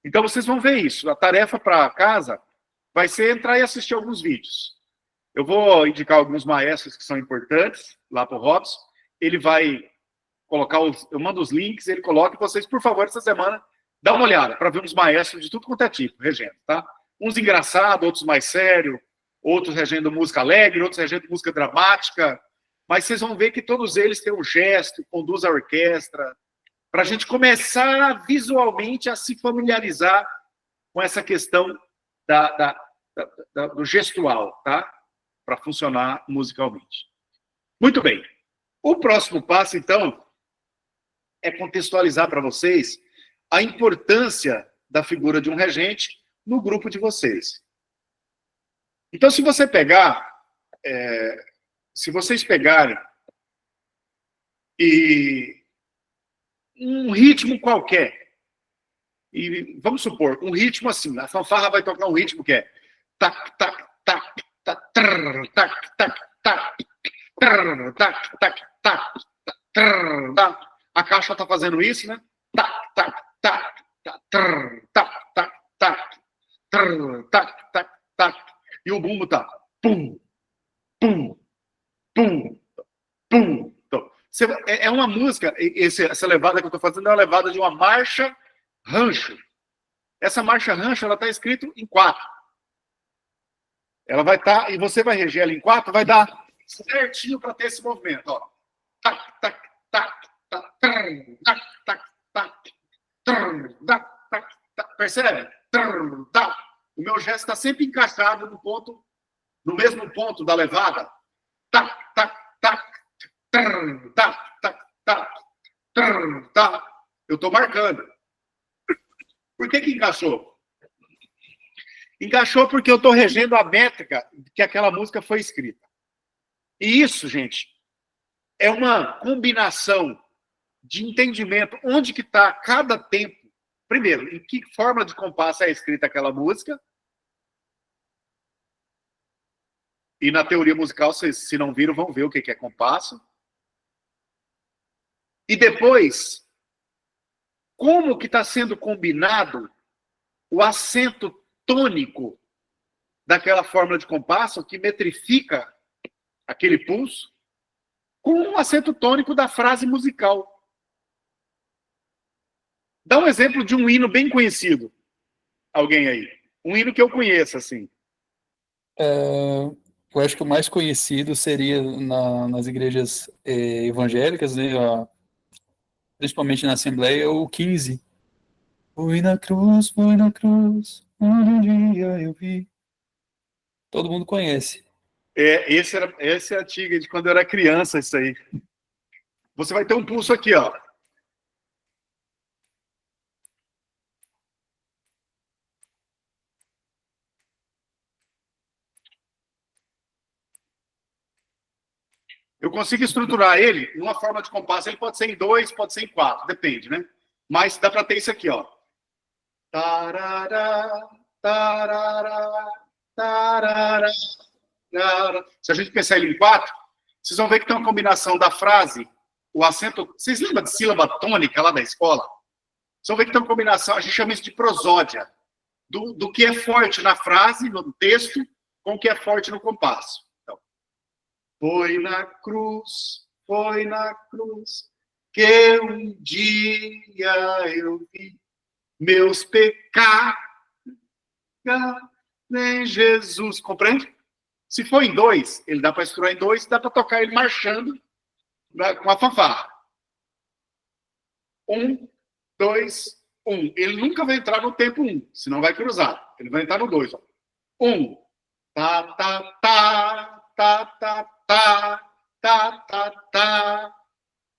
Então, vocês vão ver isso. A tarefa para casa vai ser entrar e assistir alguns vídeos. Eu vou indicar alguns maestros que são importantes lá para o Robson. Ele vai colocar eu mando os links, ele coloca, e vocês, por favor, essa semana, dá uma olhada para ver uns maestros de tudo quanto é tipo, regendo, tá? Uns engraçados, outros mais sérios, outros regendo música alegre, outros regendo música dramática, mas vocês vão ver que todos eles têm um gesto, conduzem a orquestra, para a gente começar visualmente a se familiarizar com essa questão do gestual, tá? Para funcionar musicalmente. Muito bem. O próximo passo, então, é contextualizar para vocês a importância da figura de um regente no grupo de vocês. Então, se vocês pegarem um ritmo qualquer, e vamos supor, um ritmo assim, a fanfarra vai tocar um ritmo que é tac, tac, tac, tac, tac, tac, tac, tac, tac, tac, tac, a caixa está fazendo isso, né? Tac, tac, tac, tac, tac, tac, tac, tac, tac, tac, e o bumbo tá pum, pum, pum, pum. Então, é uma música, essa levada que eu estou fazendo é uma levada de uma marcha rancho. Essa marcha rancho, ela está escrita em 4. Ela vai estar, e você vai reger ela em 4, vai dar certinho para ter esse movimento, ó. Tac, tac, tac, tac, tac, tac, tac, Percebe? O meu gesto está sempre encaixado no mesmo ponto da levada. Eu estou marcando. Por que encaixou? Encaixou porque eu estou regendo a métrica que aquela música foi escrita. E isso, gente, é uma combinação de entendimento onde que está cada tempo. Primeiro, em que forma de compasso é escrita aquela música. E na teoria musical, se não viram, vão ver o que é compasso. E depois, como que está sendo combinado o acento tônico daquela fórmula de compasso que metrifica aquele pulso com o acento tônico da frase musical. Dá um exemplo de um hino bem conhecido. Alguém aí? Um hino que eu conheço, assim. Eu acho que o mais conhecido seria nas igrejas evangélicas, né? Principalmente na Assembleia, o 15. Foi na cruz, onde um dia eu vi. Todo mundo conhece. Esse é antigo, de quando eu era criança, isso aí. Você vai ter um pulso aqui, ó. Eu consigo estruturar ele numa forma de compasso. Ele pode ser em 2, pode ser em 4, depende, né? Mas dá para ter isso aqui, ó. Tarará, tarará, tarará, tarará. Se a gente pensar ele em 4, vocês vão ver que tem uma combinação da frase, o acento... Vocês lembram de sílaba tônica lá da escola? Vocês vão ver que tem uma combinação, a gente chama isso de prosódia, do que é forte na frase, no texto, com o que é forte no compasso. Então, foi na cruz, que um dia eu vi meus pecados em Jesus. Compreende? Se for em 2, ele dá para estruturar em 2, dá para tocar ele marchando com a fanfarra. 1, 2, 1. Ele nunca vai entrar no tempo 1, senão vai cruzar. Ele vai entrar no 2. 1. Tá, tá, tá, tá, tá, tá, tá, tá, tá.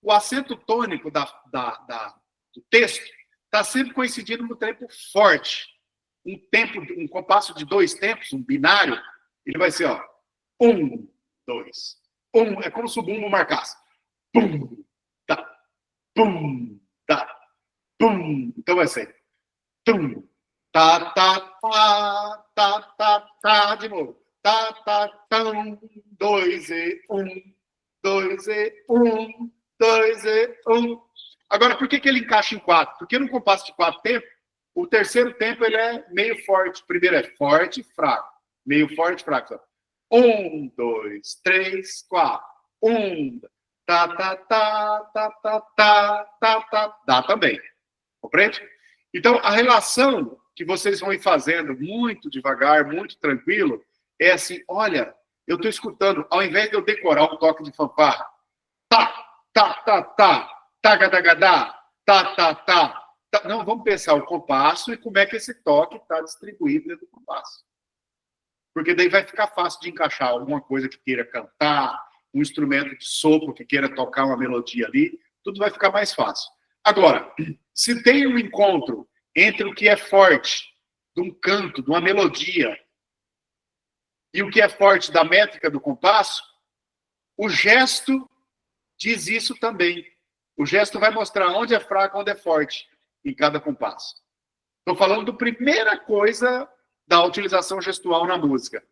O acento tônico do texto está sempre coincidindo no tempo forte. Um compasso de 2 tempos, um binário, ele vai ser, ó, 1, 2, 1. É como se o bumbo marcasse. Pum, tá, pum, tá, pum. Então vai ser. Tum, tá, tá, tá, tá, tá, tá, de novo. Tá, tá, tão, 2 e 1, 2 e 1, 2 e 1. Agora, por que ele encaixa em 4? Porque no compasso de 4 tempos, o terceiro tempo ele é meio forte. O primeiro é forte, fraco. Meio forte, fraco. 1, 2, 3, 4. 1, tá, tá, tá, tá, tá, tá, tá, tá. Dá também. Compreende? Então, a relação que vocês vão ir fazendo muito devagar, muito tranquilo, é assim, olha, eu estou escutando, ao invés de eu decorar o toque de fanfarra, tá, tá, tá, tá, tagadagadá, tá, tá, tá. Não, vamos pensar o compasso e como é que esse toque está distribuído dentro do compasso. Porque daí vai ficar fácil de encaixar alguma coisa que queira cantar, um instrumento de sopro que queira tocar uma melodia ali, tudo vai ficar mais fácil. Agora, se tem um encontro entre o que é forte de um canto, de uma melodia, e o que é forte da métrica do compasso, o gesto diz isso também. O gesto vai mostrar onde é fraco, onde é forte em cada compasso. Estou falando da primeira coisa da utilização gestual na música,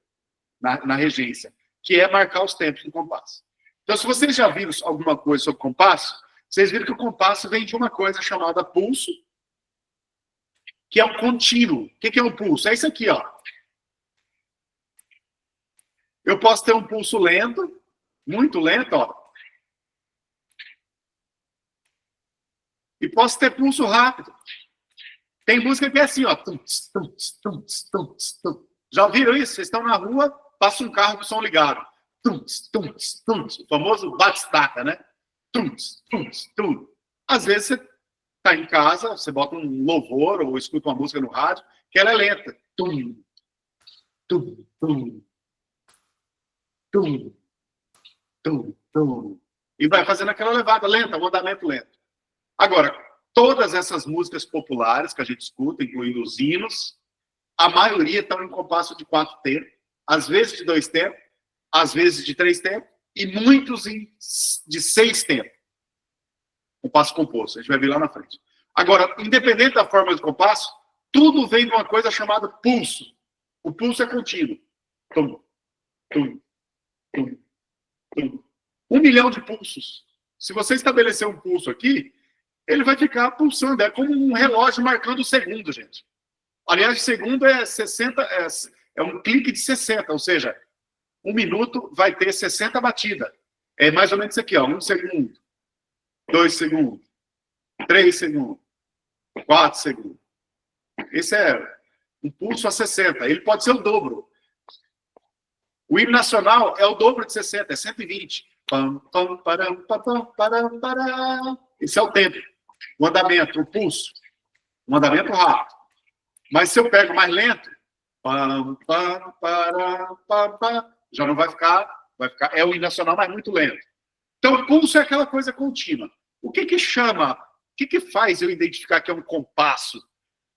na regência, que é marcar os tempos do compasso. Então, se vocês já viram alguma coisa sobre compasso, vocês viram que o compasso vem de uma coisa chamada pulso, que é o contínuo. O que é um pulso? É isso aqui, ó. Eu posso ter um pulso lento, muito lento, ó. E posso ter pulso rápido. Tem música que é assim, ó. Já viram isso? Vocês estão na rua, passa um carro com o som ligado. O famoso bate-estaca, né? Às vezes você tá em casa, você bota um louvor ou escuta uma música no rádio, que ela é lenta. Tum, tum, tum, tum, tum, tum. E vai fazendo aquela levada lenta, um andamento lento. Agora, todas essas músicas populares que a gente escuta, incluindo os hinos, a maioria estão em compasso de 4 tempos, às vezes de 2 tempos, às vezes de 3 tempos, e muitos de 6 tempos. Compasso composto, a gente vai ver lá na frente. Agora, independente da forma de compasso, tudo vem de uma coisa chamada pulso. O pulso é contínuo. Tum, tum, tum, tum. 1 milhão de pulsos. Se você estabelecer um pulso aqui, ele vai ficar pulsando. É como um relógio marcando o segundo, gente. Aliás, segundo é 60, é um clique de 60, ou seja, 1 minuto vai ter 60 batidas. É mais ou menos isso aqui, ó. 1 segundo, 2 segundos, 3 segundos, 4 segundos. Esse é um pulso a 60. Ele pode ser o dobro. O hino nacional é o dobro de 60, é 120. Pam, pam, param, pam, param, param. Esse é o tempo, o andamento, o pulso. Um andamento rápido. Mas se eu pego mais lento, pam, pam, param, pam, pam, já não vai ficar, é o hino nacional, mas muito lento. Então, o pulso é aquela coisa contínua. O que chama, o que faz eu identificar que é um compasso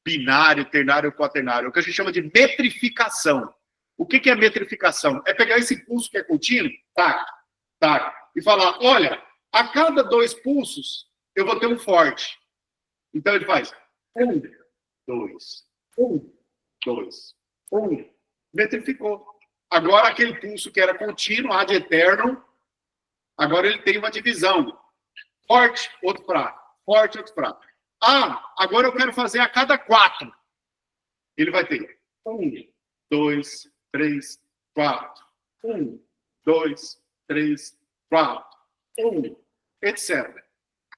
binário, ternário ou quaternário? O que a gente chama de metrificação. O que é metrificação? É pegar esse pulso que é contínuo, tá, e falar, olha, a cada 2 pulsos, eu vou ter um forte. Então, ele faz 1, 2, 1, 2, 1. Metrificou. Agora, aquele pulso que era contínuo, ad eterno, agora ele tem uma divisão. Forte, outro fraco. Forte, outro fraco. Ah, agora eu quero fazer a cada 4. Ele vai ter 1, 2, 3, 4. 1, 2, 3, 4. 1, etc.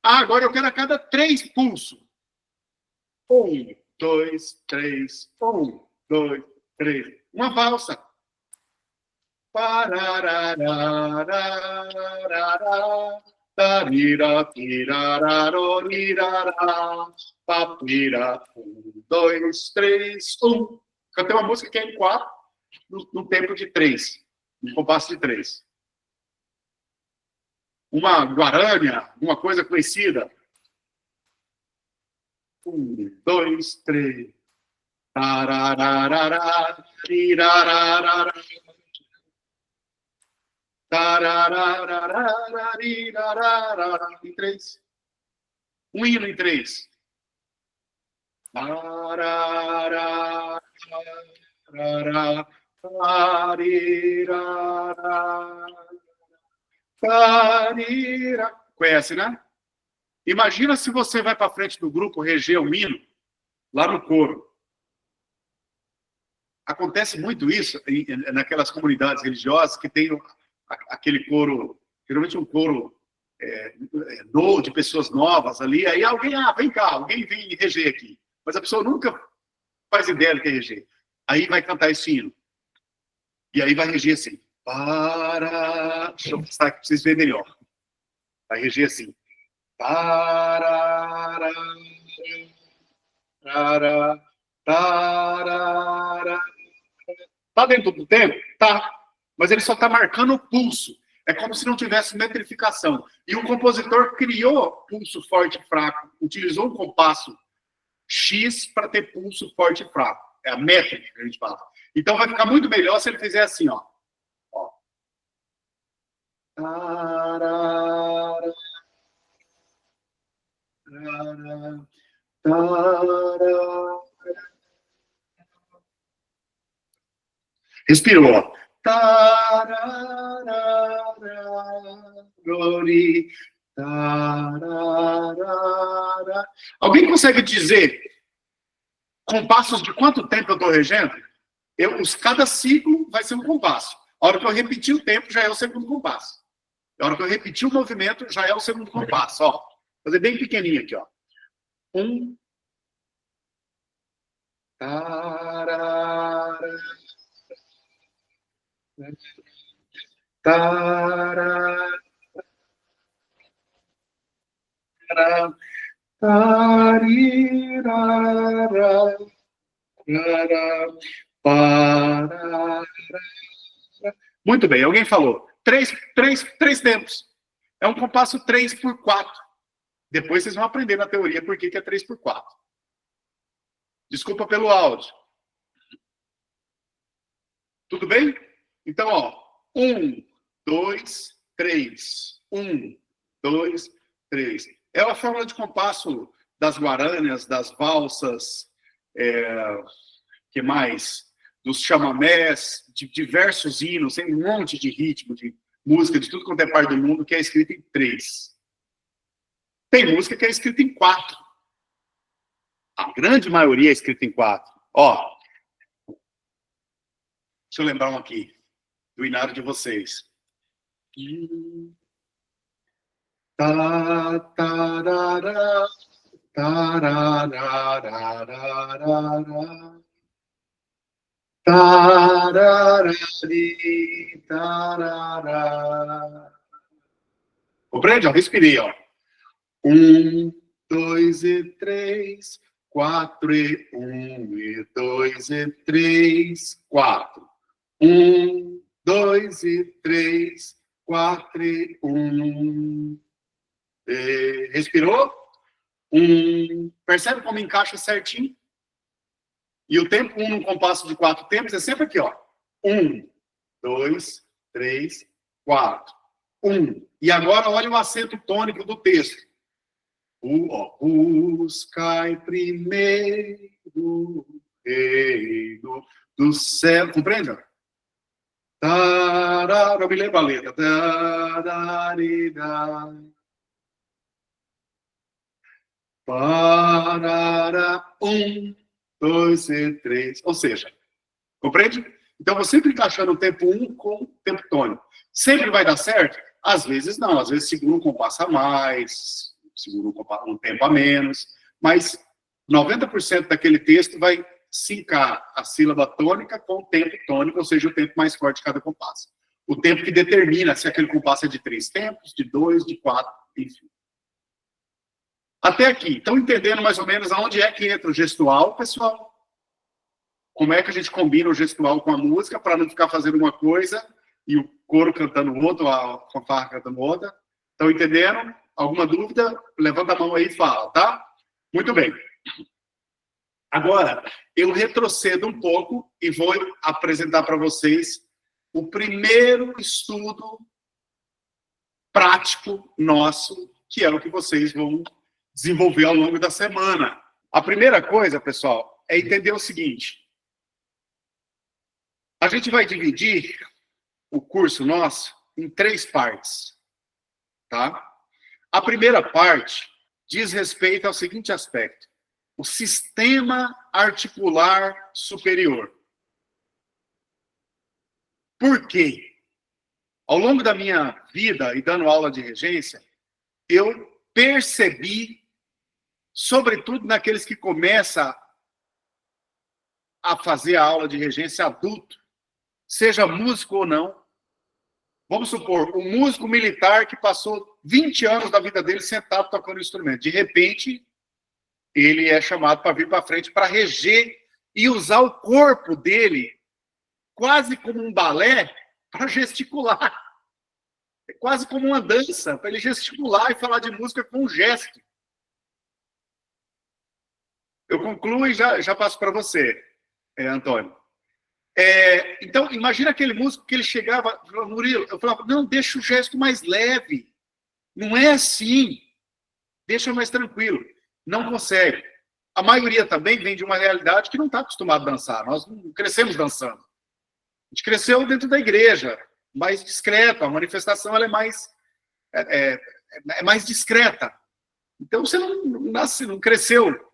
Ah, agora eu quero a cada 3 pulsos. 1, 2, 3. 1, 2, 3. Uma valsa. Tarira, tirararo, rirará, papira, 1, 2, 3, 1. Cantei uma música que é em 4, no tempo de 3, no compasso de 3. Uma guarânia, uma coisa conhecida. 1, 2, 3. Tarararará, rirararará. Em 3. Um hino em 3. Conhece, né? Imagina se você vai para frente do grupo reger o hino lá no coro. Acontece muito isso naquelas comunidades religiosas que tem aquele coro, geralmente um coro de pessoas novas ali, aí alguém, vem cá, alguém vem reger aqui. Mas a pessoa nunca faz ideia do que é reger. Aí vai cantar esse hino. E aí vai reger assim. Deixa eu passar aqui para vocês verem melhor. Vai reger assim. Tá dentro do tempo? Tá. Mas ele só está marcando o pulso. É como se não tivesse metrificação. E o compositor criou pulso forte e fraco. Utilizou um compasso X para ter pulso forte e fraco. É a métrica que a gente fala. Então vai ficar muito melhor se ele fizer assim, ó. Respirou, ó. Alguém consegue dizer compassos de quanto tempo eu estou regendo? Cada ciclo vai ser um compasso. A hora que eu repetir o tempo, já é o segundo compasso. A hora que eu repetir o movimento, já é o segundo compasso. Ó. Vou fazer bem pequenininho aqui. Ó. 1. Tarirara, rara, parará. Muito bem, alguém falou. Três tempos. É um compasso 3/4. Depois vocês vão aprender na teoria por que é 3/4. Desculpa pelo áudio. Tudo bem? Então, ó. 1, 2, 3. 1, 2, 3. É a fórmula de compasso das guaranias, das valsas, que mais? Dos chamamés, de diversos hinos, tem um monte de ritmo, de música, de tudo quanto é parte do mundo, que é escrita em 3. Tem música que é escrita em 4. A grande maioria é escrita em 4. Ó, deixa eu lembrar um aqui, do inário de vocês. Tararara, tararara, tararari, tarará. Compreende? Eu respirei, ó. 1, 2 e 3, 4 e 1 e 2 e 3, 4. 1, 2 e 3, 4 e 1. Respirou? Percebe como encaixa certinho? E o tempo 1 num compasso de 4 tempos é sempre aqui, ó. 1, 2, 3, 4. 1. E agora olha o acento tônico do texto. Buscai primeiro o reino do céu. Compreende? Eu me lembro a letra. Parará. 1, 2 e 3. Ou seja, compreende? Então, você sempre encaixando o tempo 1 com o tempo tônico. Sempre vai dar certo? Às vezes não. Às vezes segura um compasso a mais, segura um tempo a menos. Mas 90% daquele texto vai sincar a sílaba tônica com o tempo tônico, ou seja, o tempo mais forte de cada compasso. O tempo que determina se aquele compasso é de 3 tempos, de 2, de 4, enfim. Até aqui. Estão entendendo mais ou menos aonde é que entra o gestual, pessoal? Como é que a gente combina o gestual com a música para não ficar fazendo uma coisa e o coro cantando outra, ou a fanfarra cantando outra? Estão entendendo? Alguma dúvida? Levanta a mão aí e fala, tá? Muito bem. Agora, eu retrocedo um pouco e vou apresentar para vocês o primeiro estudo prático nosso, que é o que vocês vão desenvolver ao longo da semana. A primeira coisa, pessoal, é entender o seguinte. A gente vai dividir o curso nosso em 3 partes, tá? A primeira parte diz respeito ao seguinte aspecto: o sistema articular superior. Por quê? Ao longo da minha vida e dando aula de regência, eu percebi, sobretudo naqueles que começam a fazer a aula de regência adulto, seja músico ou não. Vamos supor, um músico militar que passou 20 anos da vida dele sentado tocando instrumento. De repente, ele é chamado para vir para frente para reger e usar o corpo dele quase como um balé para gesticular. É quase como uma dança, para ele gesticular e falar de música com um gesto. Eu concluo e já passo para você, Antônio. Então, imagina aquele músico que ele chegava, Murilo, eu falava, não, deixa o gesto mais leve. Não é assim. Deixa mais tranquilo. Não consegue. A maioria também vem de uma realidade que não está acostumada a dançar. Nós não crescemos dançando. A gente cresceu dentro da igreja, mais discreto. A manifestação ela é mais discreta. Então, você não cresceu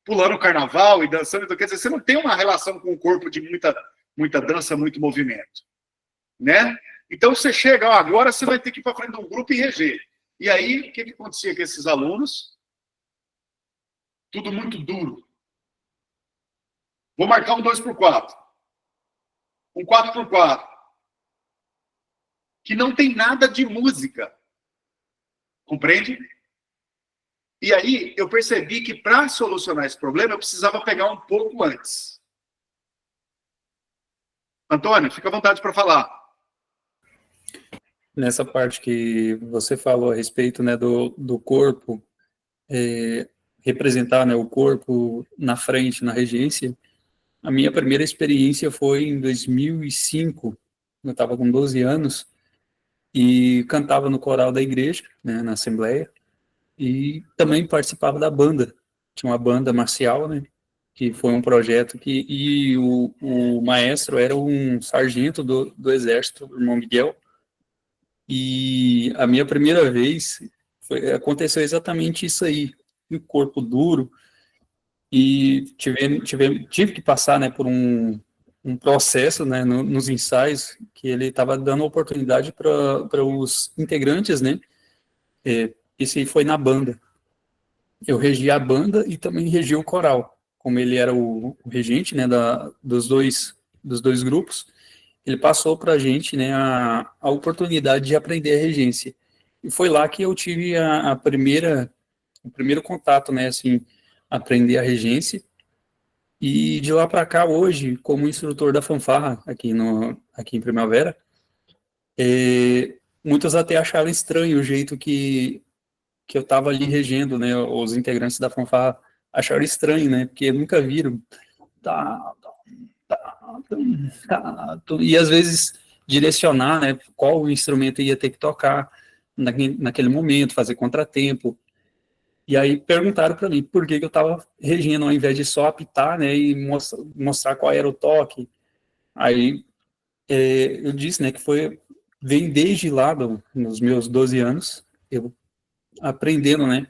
pulando o carnaval e dançando, então, quer dizer, você não tem uma relação com o corpo de muita dança, muito movimento, né? Então você chega, ó, agora você vai ter que ir para frente de um grupo e reger. E aí, o que acontecia com esses alunos? Tudo muito duro. Vou marcar um 2/4. Um 4/4. Que não tem nada de música. Compreende? E aí eu percebi que para solucionar esse problema eu precisava pegar um pouco antes. Antônio, fica à vontade para falar. Nessa parte que você falou a respeito, né, do corpo, representar, né, o corpo na frente, na regência, a minha primeira experiência foi em 2005, eu estava com 12 anos, e cantava no coral da igreja, né, na Assembleia, e também participava da banda. Tinha uma banda marcial, né, que foi um projeto que... E o maestro era um sargento do Exército, o irmão Miguel, e a minha primeira vez aconteceu exatamente isso aí, um corpo duro, e tive que passar, né, por um processo, né, nos ensaios, que ele estava dando oportunidade para os integrantes, né, esse foi na banda. Eu regi a banda e também regi o coral, como ele era o regente, né, dos dois grupos, ele passou para a gente, né, a oportunidade de aprender a regência. E foi lá que eu tive o primeiro contato, né, assim, aprender a regência. E de lá para cá, hoje, como instrutor da fanfarra aqui em Primavera, muitos até acharam estranho o jeito que eu estava ali regendo, né, os integrantes da fanfarra acharam estranho, né, porque nunca viram. Tá, e às vezes direcionar, né, qual instrumento ia ter que tocar naquele momento, fazer contratempo. E aí perguntaram para mim por que eu estava regendo ao invés de só apitar, né, e mostrar qual era o toque. Aí eu disse, né, que vem desde lá, nos meus 12 anos, eu aprendendo, né,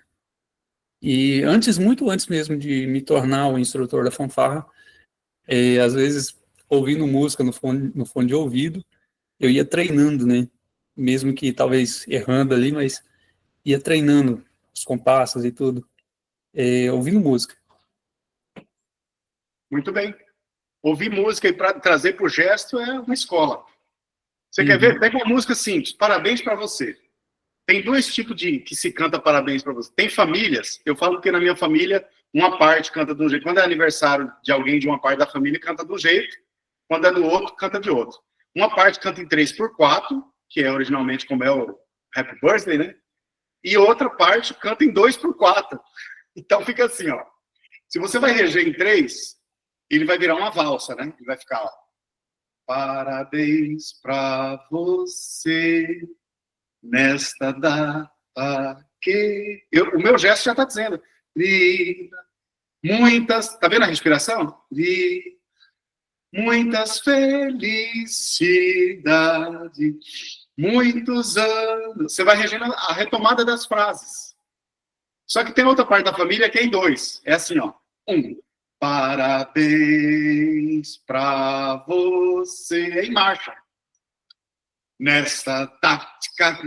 e muito antes mesmo de me tornar o instrutor da fanfarra, às vezes ouvindo música no fone de ouvido, eu ia treinando, né? Mesmo que talvez errando ali, mas ia treinando os compassos e tudo, ouvindo música. Muito bem. Ouvir música e trazer para o gesto é uma escola. Você quer ver? Pega uma música simples. Parabéns para você. Tem dois tipos que se canta parabéns para você. Tem famílias, eu falo que na minha família, uma parte canta de um jeito. Quando é aniversário de alguém de uma parte da família, canta de um jeito. Quando é do outro, canta de outro. Uma parte canta em 3/4, que é originalmente como é o Happy Birthday, né? E outra parte canta em 2/4. Então fica assim, ó. Se você vai reger em 3, ele vai virar uma valsa, né? Ele vai ficar, ó. Parabéns pra você nesta data que... o meu gesto já está dizendo. Muitas... Tá vendo a respiração? Muitas felicidades, muitos anos. Você vai regendo a retomada das frases. Só que tem outra parte da família que é em 2. É assim, ó. 1. Parabéns pra você. Em marcha. Nesta tática,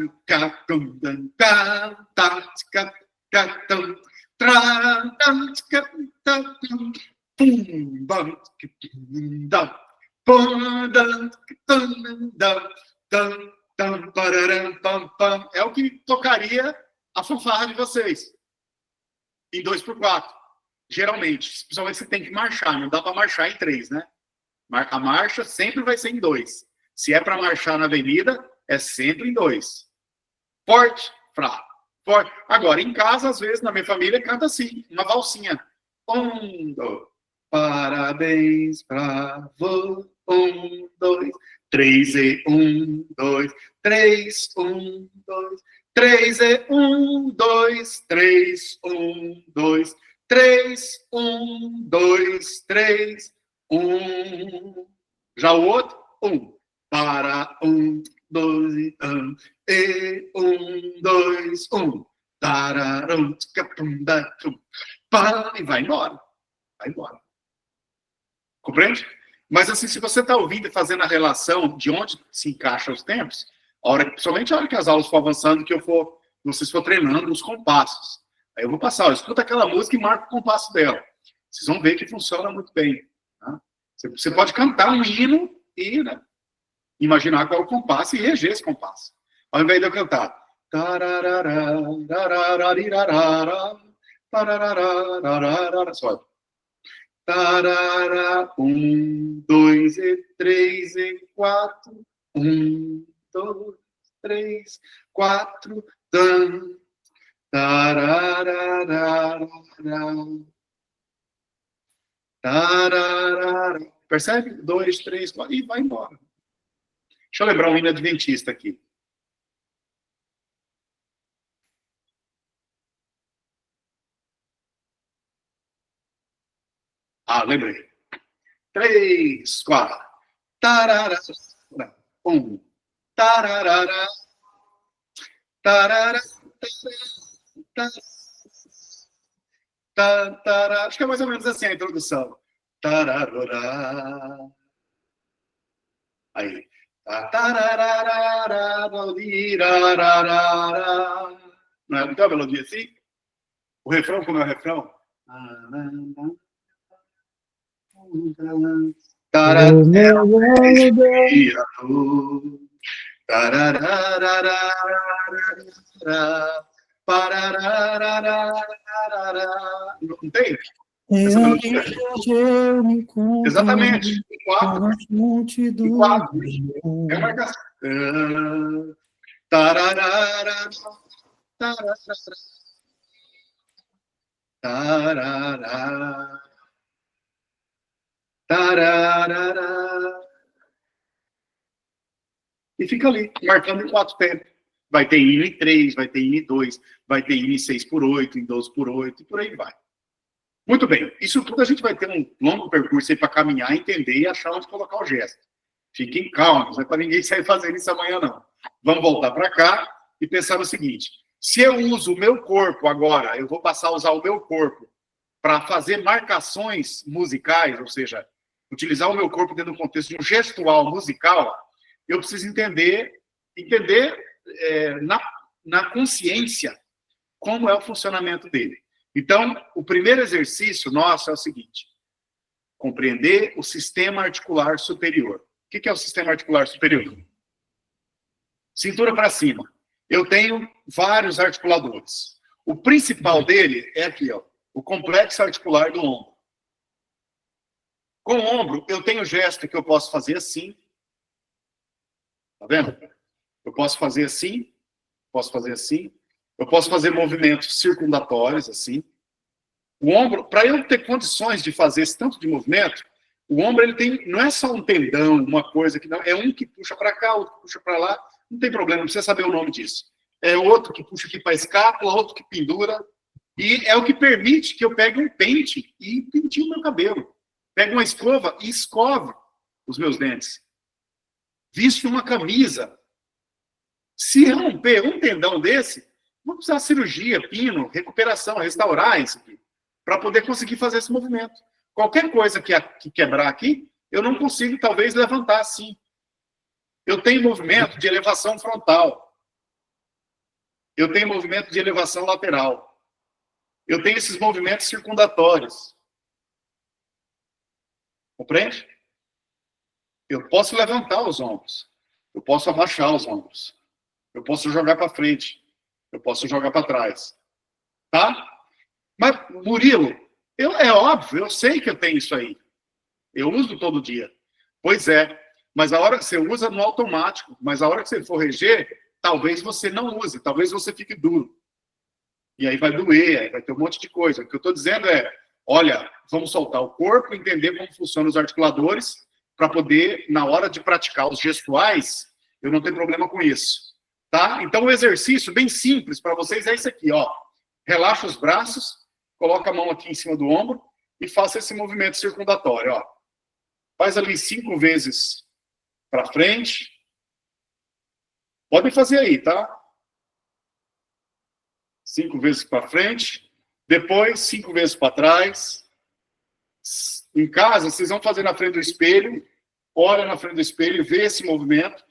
é o que tocaria a fanfarra de vocês. Em 2/4. Geralmente. Principalmente você tem que marchar. Não dá para marchar em 3, né? A marcha sempre vai ser em 2. Se é para marchar na avenida, é sempre em 2. Forte, fraco. Forte. Agora, em casa, às vezes, na minha família, canta assim, uma valsinha. 1, 2. Parabéns pra você. 1, 2. 3 e 1, 2. 3, 1, 2. 3 e 1, 2. 3, 1, 2. 3, 1, 2, 3, 1. Já o outro, 1. Para 1, 2, e 1, 2, 1. Tararam, e vai embora. Vai embora. Compreende? Mas assim, se você está ouvindo e fazendo a relação de onde se encaixa os tempos, principalmente a hora que as aulas for avançando, que vocês for treinando os compassos. Aí eu vou passar, escuta aquela música e marca o compasso dela. Vocês vão ver que funciona muito bem. Tá? Você pode cantar um hino e, né, imaginar qual é o compasso e reger esse compasso. Ao invés de eu cantar Tarararararara, sobe. Tarara, 1, 2 e 3 e 4. 1, 2, 3, 4. Tan. Tararararara. Tararara. Percebe? 2, 3, 4. E vai embora. Deixa eu lembrar um hino adventista aqui. Ah, lembrei. 3, 4. Tararara. 1. Tararara. Tararara. Tararara. Acho que é mais ou menos assim a introdução. Tararara. Aí. Não é muita melodia assim? O refrão, como é o refrão? Não tem? Essa melodia? Exatamente. Em 4. Em 4. É uma marcação. Tararara. Tararara. Tararara. E fica ali, marcando em 4 tempos. Vai ter hino em 3, vai ter hino em 2, vai ter hino em 6/8, em 12/8, e por aí vai. Muito bem, isso tudo a gente vai ter um longo percurso aí para caminhar, entender e achar onde colocar o gesto. Fiquem calmos, não é para ninguém sair fazendo isso amanhã, não. Vamos voltar para cá e pensar no seguinte: se eu uso o meu corpo agora, eu vou passar a usar o meu corpo para fazer marcações musicais, ou seja, utilizar o meu corpo dentro do contexto de um gestual musical, eu preciso entender na consciência como é o funcionamento dele. Então, o primeiro exercício nosso é o seguinte: compreender o sistema articular superior. O que é o sistema articular superior? Cintura para cima. Eu tenho vários articuladores. O principal dele é aqui, ó, o complexo articular do ombro. Com o ombro, eu tenho gesto que eu posso fazer assim. Tá vendo? Eu posso fazer assim, posso fazer assim. Eu posso fazer movimentos circundatórios, assim. O ombro, para eu ter condições de fazer esse tanto de movimento, o ombro, ele tem, não é só um tendão, uma coisa que não, é um que puxa para cá, outro que puxa para lá, não tem problema, não precisa saber o nome disso. É outro que puxa aqui para a escápula, outro que pendura, e é o que permite que eu pegue um pente e penteie o meu cabelo. Pego uma escova e escovo os meus dentes. Visto uma camisa. Se romper um tendão desse, vou precisar de cirurgia, pino, recuperação, restaurar isso aqui, para poder conseguir fazer esse movimento. Qualquer coisa que quebrar aqui, eu não consigo, talvez, levantar assim. Eu tenho movimento de elevação frontal. Eu tenho movimento de elevação lateral. Eu tenho esses movimentos circundatórios. Compreende? Eu posso levantar os ombros. Eu posso abaixar os ombros. Eu posso jogar para frente. Eu posso jogar para trás. Tá? Mas, Murilo, é óbvio, eu sei que eu tenho isso aí. Eu uso todo dia. Pois é. Mas a hora que você usa no automático. Mas a hora que você for reger, talvez você não use. Talvez você fique duro. E aí vai doer, vai ter um monte de coisa. O que eu estou dizendo é, olha, vamos soltar o corpo, entender como funcionam os articuladores, para poder, na hora de praticar os gestuais, eu não tenho problema com isso. Tá? Então, o exercício bem simples para vocês é esse aqui, ó. Relaxa os braços, coloca a mão aqui em cima do ombro e faça esse movimento circundatório, ó. Faz ali 5 vezes para frente. Podem fazer aí, tá? 5 vezes para frente. Depois, 5 vezes para trás. Em casa, vocês vão fazer na frente do espelho. Olha na frente do espelho, vê esse movimento.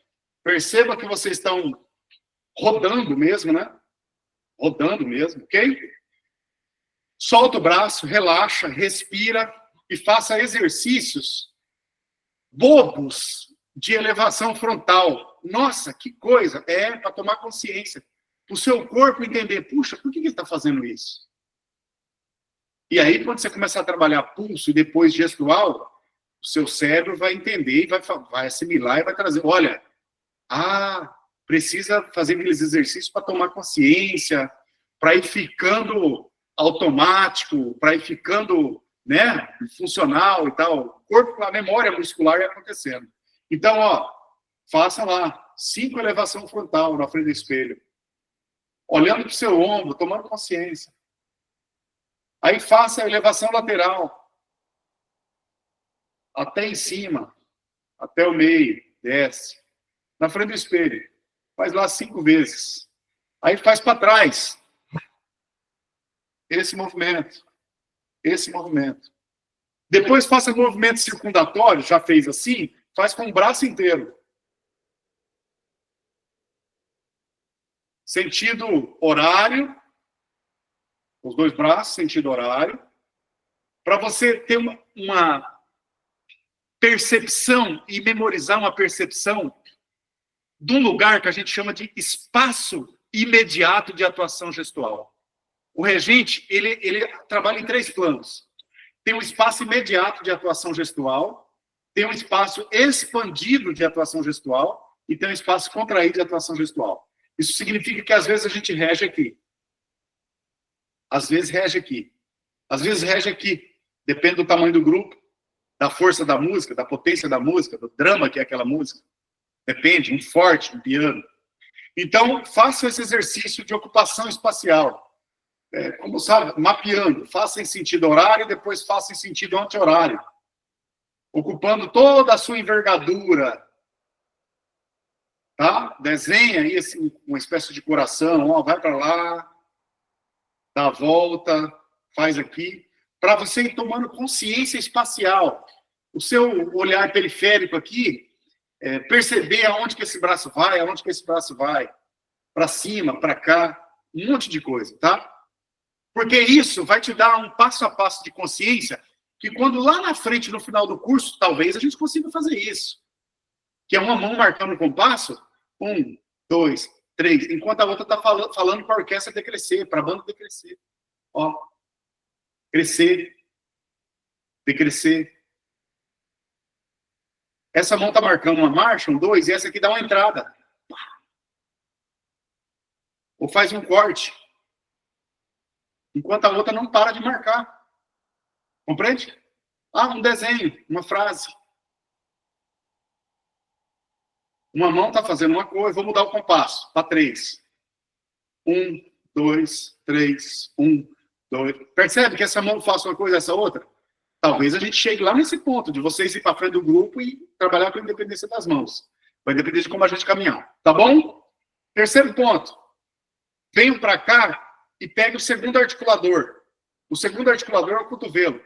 Perceba que vocês estão rodando mesmo, né? Rodando mesmo, ok? Solta o braço, relaxa, respira e faça exercícios bobos de elevação frontal. Nossa, que coisa! É para tomar consciência. O seu corpo entender, puxa, por que ele está fazendo isso? E aí, quando você começar a trabalhar pulso e depois gestual, o seu cérebro vai entender e vai assimilar e vai trazer, olha, precisa fazer aqueles exercícios para tomar consciência, para ir ficando automático, para ir ficando, né, funcional e tal. O corpo, a memória muscular ia acontecendo. Então, faça lá 5 elevação frontal na frente do espelho, olhando para o seu ombro, tomando consciência. Aí faça a elevação lateral, até em cima, até o meio, desce, na frente do espelho. Faz lá 5 vezes. Aí faz para trás. Esse movimento. Esse movimento. Depois faça movimento circundatório, já fez assim, faz com o braço inteiro. Sentido horário, os 2 braços, sentido horário, para você ter uma percepção e memorizar uma percepção de um lugar que a gente chama de espaço imediato de atuação gestual. O regente, ele trabalha em 3 planos. Tem um espaço imediato de atuação gestual, tem um espaço expandido de atuação gestual e tem um espaço contraído de atuação gestual. Isso significa que às vezes a gente rege aqui. Às vezes rege aqui. Às vezes rege aqui. Depende do tamanho do grupo, da força da música, da potência da música, do drama que é aquela música. Depende, um forte, um piano. Então, faça esse exercício de ocupação espacial. Como sabe, mapeando. Faça em sentido horário, depois faça em sentido anti-horário. Ocupando toda a sua envergadura. Tá? Desenha aí assim, uma espécie de coração. Vai para lá, dá a volta, faz aqui. Para você ir tomando consciência espacial. O seu olhar periférico aqui, perceber aonde que esse braço vai, aonde que esse braço vai. Para cima, para cá, um monte de coisa, tá? Porque isso vai te dar um passo a passo de consciência que quando lá na frente, no final do curso, talvez a gente consiga fazer isso. Que é uma mão marcando o compasso, 1, 2, 3, enquanto a outra está falando para a orquestra decrescer, para a banda decrescer. Ó, crescer, decrescer. Essa mão está marcando uma marcha, um 2, e essa aqui dá uma entrada. Ou faz um corte. Enquanto a outra não para de marcar. Compreende? Um desenho, uma frase. Uma mão está fazendo uma coisa, vou mudar o compasso para 3. 1, 2, 3, 1, 2. Percebe que essa mão faz uma coisa, essa outra? Talvez a gente chegue lá nesse ponto, de vocês ir para frente do grupo e trabalhar com a independência das mãos. Vai depender de como a gente caminhar. Tá bom? Terceiro ponto. Venham para cá e pegue o segundo articulador. O segundo articulador é o cotovelo.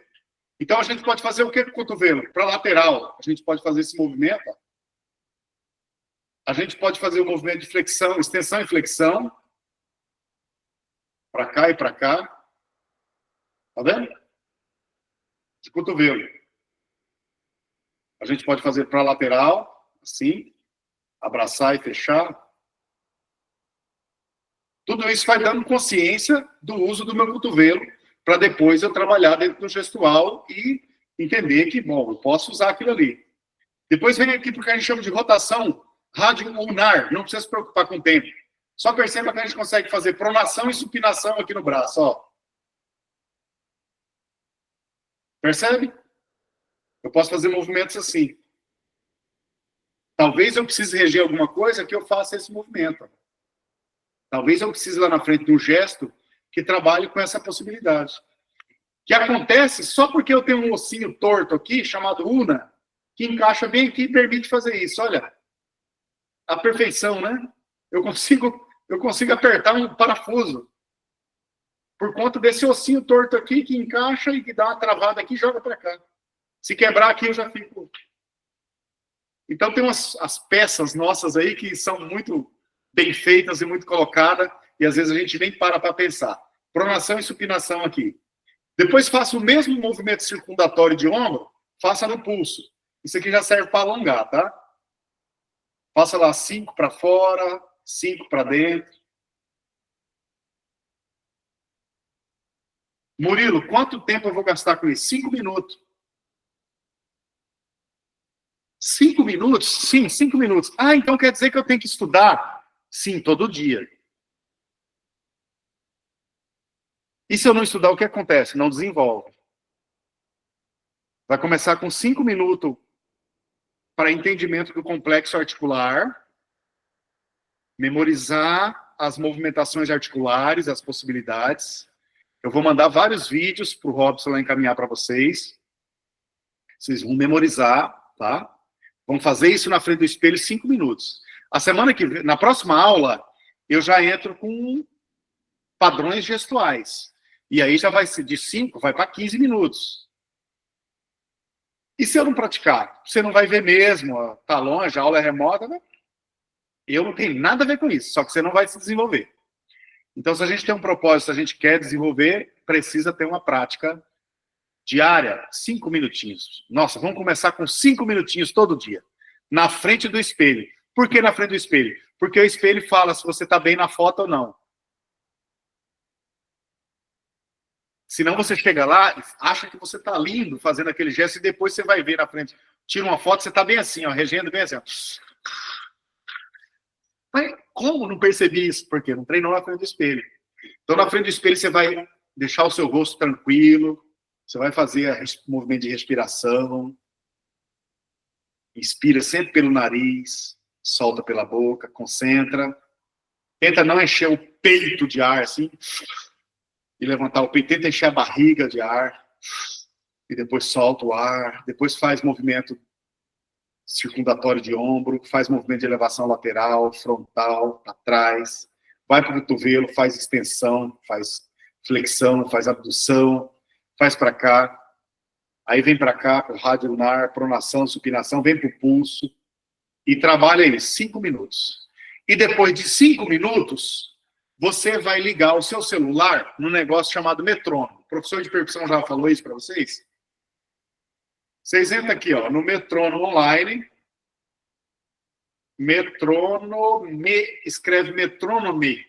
Então, a gente pode fazer o que com o cotovelo? Para lateral. A gente pode fazer esse movimento. A gente pode fazer o movimento de flexão, extensão e flexão. Para cá e para cá. Tá vendo? De cotovelo. A gente pode fazer para lateral, assim. Abraçar e fechar. Tudo isso vai dando consciência do uso do meu cotovelo para depois eu trabalhar dentro do gestual e entender que, bom, eu posso usar aquilo ali. Depois vem aqui porque a gente chama de rotação radioulnar, não precisa se preocupar com o tempo. Só perceba que a gente consegue fazer pronação e supinação aqui no braço, ó. Percebe? Eu posso fazer movimentos assim. Talvez eu precise reger alguma coisa que eu faça esse movimento. Talvez eu precise lá na frente de um gesto que trabalhe com essa possibilidade. Que acontece só porque eu tenho um ossinho torto aqui, chamado una, que encaixa bem aqui e permite fazer isso. Olha, a perfeição, né? Eu consigo apertar um parafuso por conta desse ossinho torto aqui que encaixa e que dá uma travada aqui e joga para cá. Se quebrar aqui, eu já fico... Então, tem as peças nossas aí que são muito bem feitas e muito colocadas, e às vezes a gente nem para pensar. Pronação e supinação aqui. Depois faça o mesmo movimento circundatório de ombro, faça no pulso. Isso aqui já serve para alongar, tá? Faça lá 5 para fora, 5 para dentro. Murilo, quanto tempo eu vou gastar com isso? 5 minutos. 5 minutos? Sim, 5 minutos. Ah, então quer dizer que eu tenho que estudar? Sim, todo dia. E se eu não estudar, o que acontece? Não desenvolve. Vai começar com 5 minutos para entendimento do complexo articular, memorizar as movimentações articulares, as possibilidades. Eu vou mandar vários vídeos para o Robson lá encaminhar para vocês. Vocês vão memorizar, tá? Vão fazer isso na frente do espelho 5 minutos. A semana que vem, na próxima aula, eu já entro com padrões gestuais. E aí já vai ser de 5, vai para 15 minutos. E se eu não praticar? Você não vai ver mesmo, tá longe, a aula é remota, né? Eu não tenho nada a ver com isso, só que você não vai se desenvolver. Então, se a gente tem um propósito, se a gente quer desenvolver, precisa ter uma prática diária, 5 minutinhos. Nossa, vamos começar com 5 minutinhos todo dia, na frente do espelho. Por que na frente do espelho? Porque o espelho fala se você está bem na foto ou não. Senão você chega lá, acha que você está lindo fazendo aquele gesto e depois você vai ver na frente. Tira uma foto, você está bem assim, ó, regendo bem assim. Ó. Mas como não percebi isso? Porque não treinou na frente do espelho. Então, na frente do espelho, você vai deixar o seu rosto tranquilo, você vai fazer o movimento de respiração. Inspira sempre pelo nariz, solta pela boca, concentra. Tenta não encher o peito de ar, assim, e levantar o peito. Tenta encher a barriga de ar, e depois solta o ar. Depois faz movimento circundatório de ombro, faz movimento de elevação lateral, frontal, para trás. Vai para o cotovelo, faz extensão, faz flexão, faz abdução, faz para cá. Aí vem para cá, para o rádio lunar, pronação, supinação, vem para o pulso e trabalha ele 5 minutos. E depois de 5 minutos, você vai ligar o seu celular num negócio chamado metrônomo. O professor de percussão já falou isso para vocês? Vocês entram aqui, ó, no metrônomo online. Metrônome, escreve metrônome.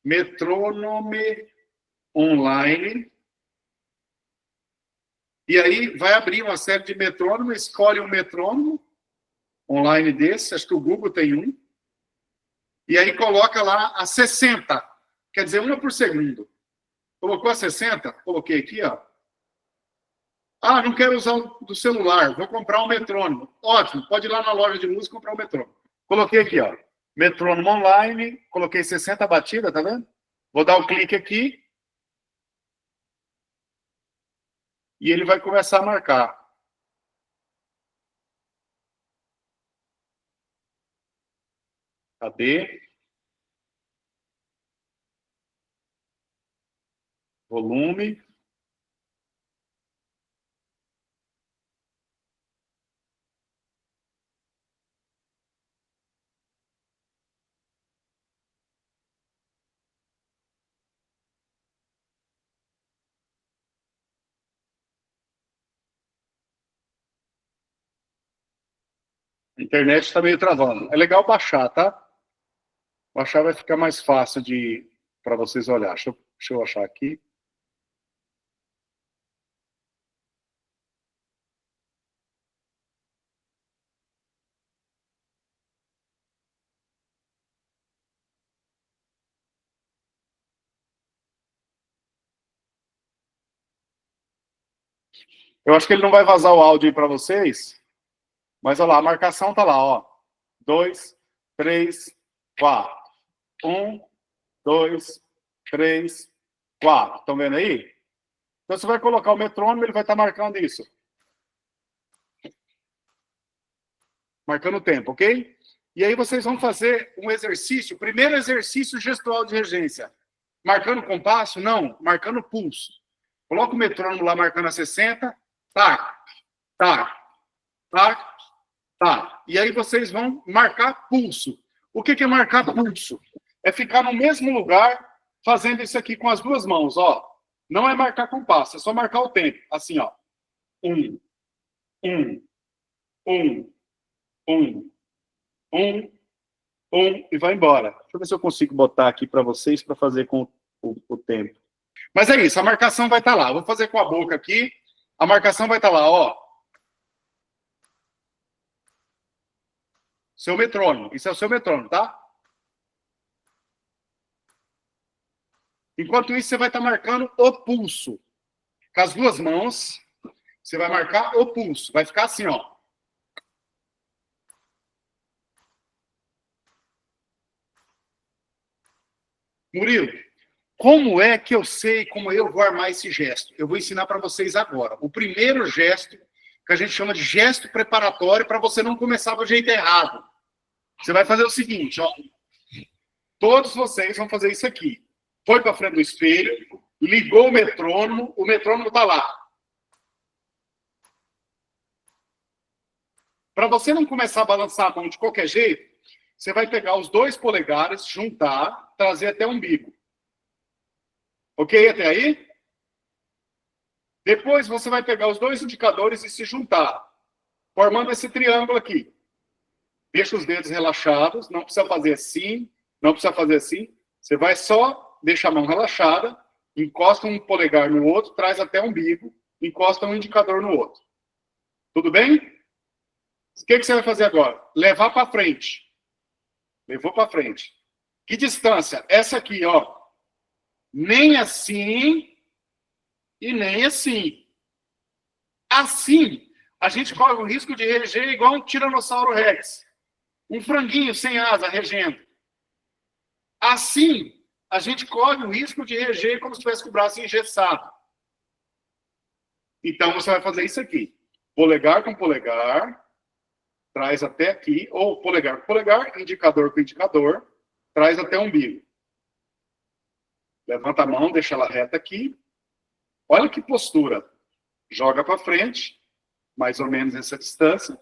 Metrônome online. E aí vai abrir uma série de metrônomos, escolhe um metrônomo online desse, acho que o Google tem um, e aí coloca lá a 60, quer dizer, uma por segundo. Colocou a 60? Coloquei aqui, ó. Ah, não quero usar o do celular, vou comprar um metrônomo. Ótimo, pode ir lá na loja de música e comprar um metrônomo. Coloquei aqui, ó, metrônomo online, coloquei 60 batidas, tá vendo? Vou dar um clique aqui. E ele vai começar a marcar. Cadê? Volume. A internet está meio travando. É legal baixar, tá? Baixar vai ficar mais fácil para vocês olhar. Deixa eu achar aqui. Eu acho que ele não vai vazar o áudio aí para vocês. Mas olha lá, a marcação tá lá, ó. 2, 3, 4. 1, 2, 3, 4. Estão vendo aí? Então você vai colocar o metrônomo, ele vai estar marcando isso. Marcando o tempo, ok? E aí vocês vão fazer um exercício, primeiro exercício gestual de regência. Marcando o compasso? Não, marcando o pulso. Coloca o metrônomo lá marcando a 60. Tá, tá, tá, tá. E aí vocês vão marcar pulso. O que é marcar pulso? É ficar no mesmo lugar fazendo isso aqui com as duas mãos, ó. Não é marcar compasso, é só marcar o tempo. Assim, ó. 1, 1, 1, 1, 1, 1 e vai embora. Deixa eu ver se eu consigo botar aqui para vocês para fazer com o tempo. Mas é isso, a marcação vai estar lá. Eu vou fazer com a boca aqui. A marcação vai estar lá, ó. Seu metrônomo. Isso é o seu metrônomo, tá? Enquanto isso, você vai estar marcando o pulso. Com as duas mãos, você vai marcar o pulso. Vai ficar assim, ó. Murilo, como é que eu sei como eu vou armar esse gesto? Eu vou ensinar para vocês agora. O primeiro gesto, que a gente chama de gesto preparatório, para você não começar do jeito errado. Você vai fazer o seguinte, ó. Todos vocês vão fazer isso aqui. Foi para frente do espelho, ligou o metrônomo está lá. Para você não começar a balançar a mão de qualquer jeito, você vai pegar os 2 polegares, juntar, trazer até o umbigo. Ok até aí? Depois você vai pegar os 2 indicadores e se juntar, formando esse triângulo aqui. Deixa os dedos relaxados, não precisa fazer assim, não precisa fazer assim. Você vai só deixar a mão relaxada, encosta um polegar no outro, traz até o umbigo, encosta um indicador no outro. Tudo bem? O que você vai fazer agora? Levar para frente. Levou para frente. Que distância? Essa aqui, ó. Nem assim e nem assim. Assim, a gente corre o risco de reger igual um tiranossauro rex. Um franguinho sem asa regendo. Assim, a gente corre o risco de reger como se tivesse com o braço engessado. Então, você vai fazer isso aqui. Polegar com polegar. Traz até aqui, ou polegar com polegar, indicador com indicador, traz até o umbigo. Levanta a mão, deixa ela reta aqui. Olha que postura. Joga para frente, mais ou menos essa distância.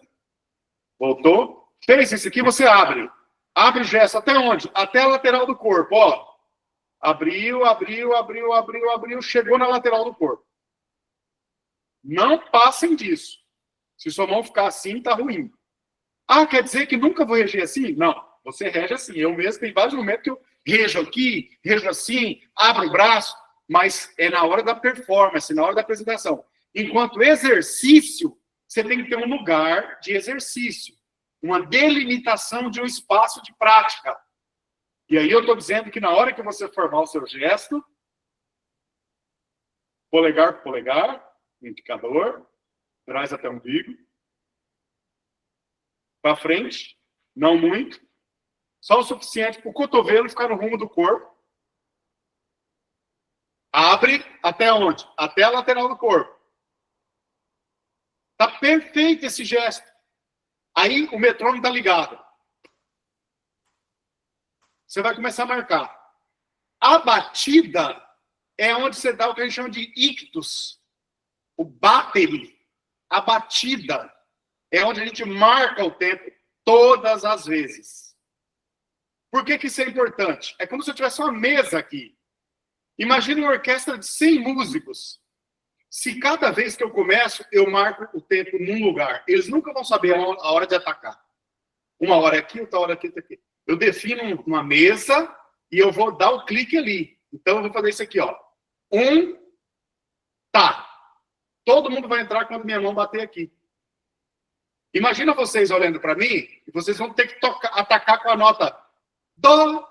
Voltou. Fez isso aqui, você abre. Abre o gesto até onde? Até a lateral do corpo, ó. Abriu, abriu, abriu, abriu, abriu, chegou na lateral do corpo. Não passem disso. Se sua mão ficar assim, tá ruim. Ah, quer dizer que nunca vou reger assim? Não, você rege assim. Eu mesmo tem vários momentos que eu rejo aqui, rejo assim, abro o braço, mas é na hora da performance, na hora da apresentação. Enquanto exercício, você tem que ter um lugar de exercício, uma delimitação de um espaço de prática. E aí eu estou dizendo que na hora que você formar o seu gesto, polegar com polegar, indicador, traz até o umbigo, para frente, não muito, só o suficiente para o cotovelo ficar no rumo do corpo. Abre até onde? Até a lateral do corpo. Está perfeito esse gesto. Aí o metrônomo está ligado. Você vai começar a marcar. A batida é onde você dá o que a gente chama de ictus. O battery. A batida é onde a gente marca o tempo todas as vezes. Por que isso é importante? É como se eu tivesse uma mesa aqui. Imagina uma orquestra de 100 músicos. Se cada vez que eu começo, eu marco o tempo num lugar, eles nunca vão saber a hora de atacar. Uma hora aqui, outra hora aqui, outra aqui. Eu defino uma mesa e eu vou dar o clique ali. Então, eu vou fazer isso aqui, ó. Tá. Todo mundo vai entrar quando minha mão bater aqui. Imagina vocês olhando para mim e vocês vão ter que atacar com a nota Dó.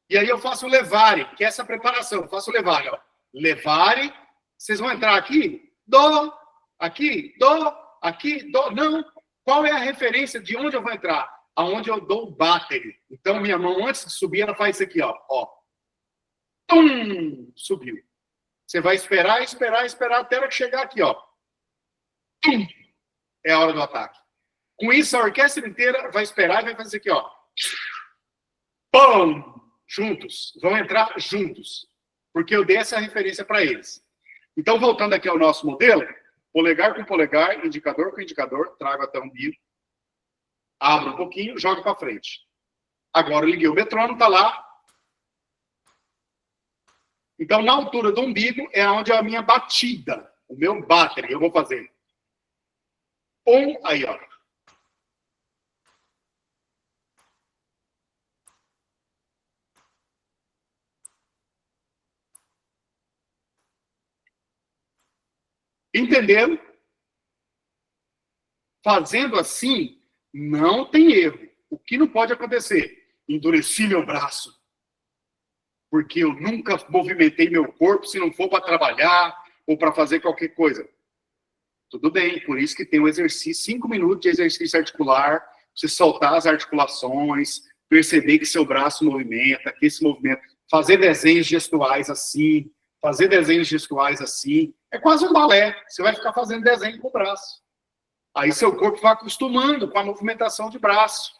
E aí eu faço o levare, que é essa preparação. Eu faço o levare, ó. Levare. Vocês vão entrar aqui? Dó. Aqui? Dó. Aqui? Dó. Não. Qual é a referência de onde eu vou entrar? Aonde eu dou o battery. Então, minha mão, antes de subir, ela faz isso aqui, ó. Tum! Subiu. Você vai esperar, esperar, esperar até ela chegar aqui, ó. Tum! É a hora do ataque. Com isso, a orquestra inteira vai esperar e vai fazer aqui, ó. Pum! Juntos. Vão entrar juntos. Porque eu dei essa referência para eles. Então, voltando aqui ao nosso modelo, polegar com polegar, indicador com indicador, trago até o umbigo, abro um pouquinho, jogo para frente. Agora eu liguei o metrônomo, tá lá. Então, na altura do umbigo é onde é a minha batida, o meu battery. Eu vou fazer aí, ó. Entenderam? Fazendo assim, não tem erro. O que não pode acontecer? Endureci meu braço. Porque eu nunca movimentei meu corpo se não for para trabalhar ou para fazer qualquer coisa. Tudo bem, por isso que tem um exercício, 5 minutos de exercício articular, você soltar as articulações, perceber que seu braço movimenta, que esse movimento, fazer desenhos gestuais assim, é quase um balé, você vai ficar fazendo desenho com o braço. Aí seu corpo vai acostumando com a movimentação de braço.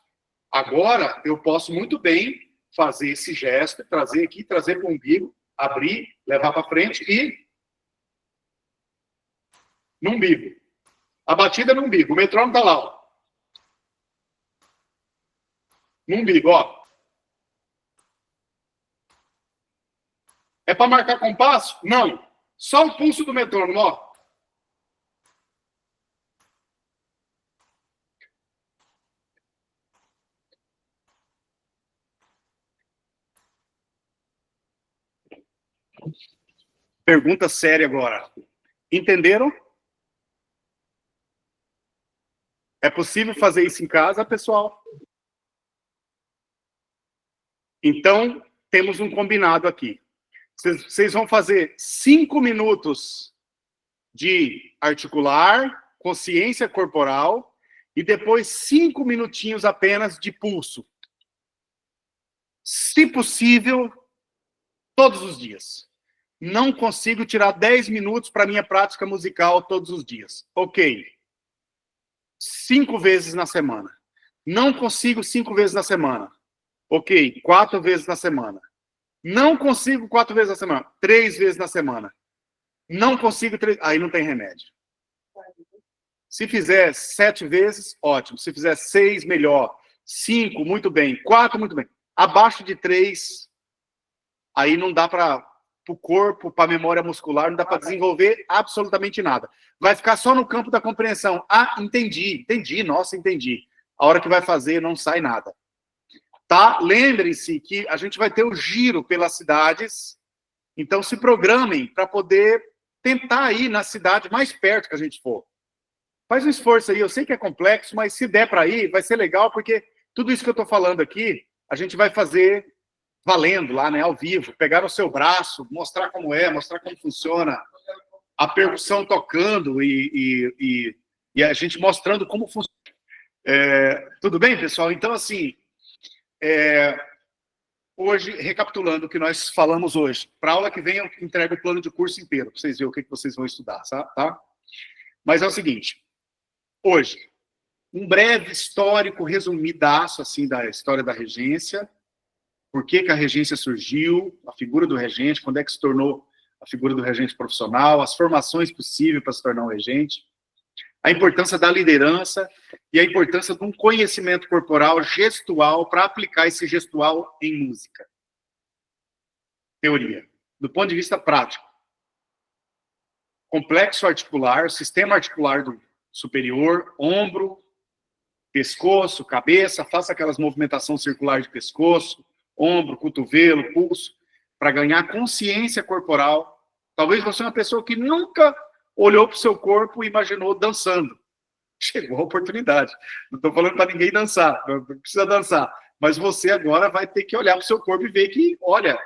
Agora, eu posso muito bem fazer esse gesto, trazer aqui, trazer para o umbigo, abrir, levar para frente e no umbigo. A batida no umbigo. O metrônomo está lá, ó. No umbigo, ó. É para marcar compasso? Não. Só o pulso do metrônomo, ó. Pergunta séria agora. Entenderam? É possível fazer isso em casa, pessoal? Então, temos um combinado aqui. Vocês vão fazer 5 minutos de articular, consciência corporal, e depois 5 minutinhos apenas de pulso. Se possível, todos os dias. Não consigo tirar 10 minutos para minha prática musical todos os dias. Ok. 5 vezes na semana. Não consigo 5 vezes na semana. Ok, 4 vezes na semana. Não consigo 4 vezes na semana. 3 vezes na semana. Não consigo 3... Aí não tem remédio. Se fizer 7 vezes, ótimo. Se fizer 6, melhor. 5, muito bem. 4, muito bem. Abaixo de 3, aí não dá para o corpo, para a memória muscular, não dá para desenvolver absolutamente nada. Vai ficar só no campo da compreensão. Ah, entendi, nossa, entendi. A hora que vai fazer, não sai nada. Tá? Lembrem-se que a gente vai ter o giro pelas cidades, então se programem para poder tentar ir na cidade mais perto que a gente for. Faz um esforço aí, eu sei que é complexo, mas se der para ir, vai ser legal, porque tudo isso que eu estou falando aqui, a gente vai fazer valendo lá, né, ao vivo, pegar no seu braço, mostrar como é, mostrar como funciona, a percussão tocando e a gente mostrando como funciona. Tudo bem, pessoal? Então, assim, hoje, recapitulando o que nós falamos hoje, para a aula que vem eu entrego o plano de curso inteiro, para vocês verem o que vocês vão estudar, tá? Mas é o seguinte, hoje, um breve histórico resumidaço, assim, da história da regência, por que a regência surgiu, a figura do regente, quando é que se tornou a figura do regente profissional, as formações possíveis para se tornar um regente, a importância da liderança e a importância de um conhecimento corporal gestual para aplicar esse gestual em música. Teoria. Do ponto de vista prático. Complexo articular, sistema articular do superior, ombro, pescoço, cabeça, faça aquelas movimentações circulares de pescoço, ombro, cotovelo, pulso, para ganhar consciência corporal. Talvez você é uma pessoa que nunca olhou para o seu corpo e imaginou dançando. Chegou a oportunidade. Não estou falando para ninguém dançar, não precisa dançar. Mas você agora vai ter que olhar para o seu corpo e ver que, olha,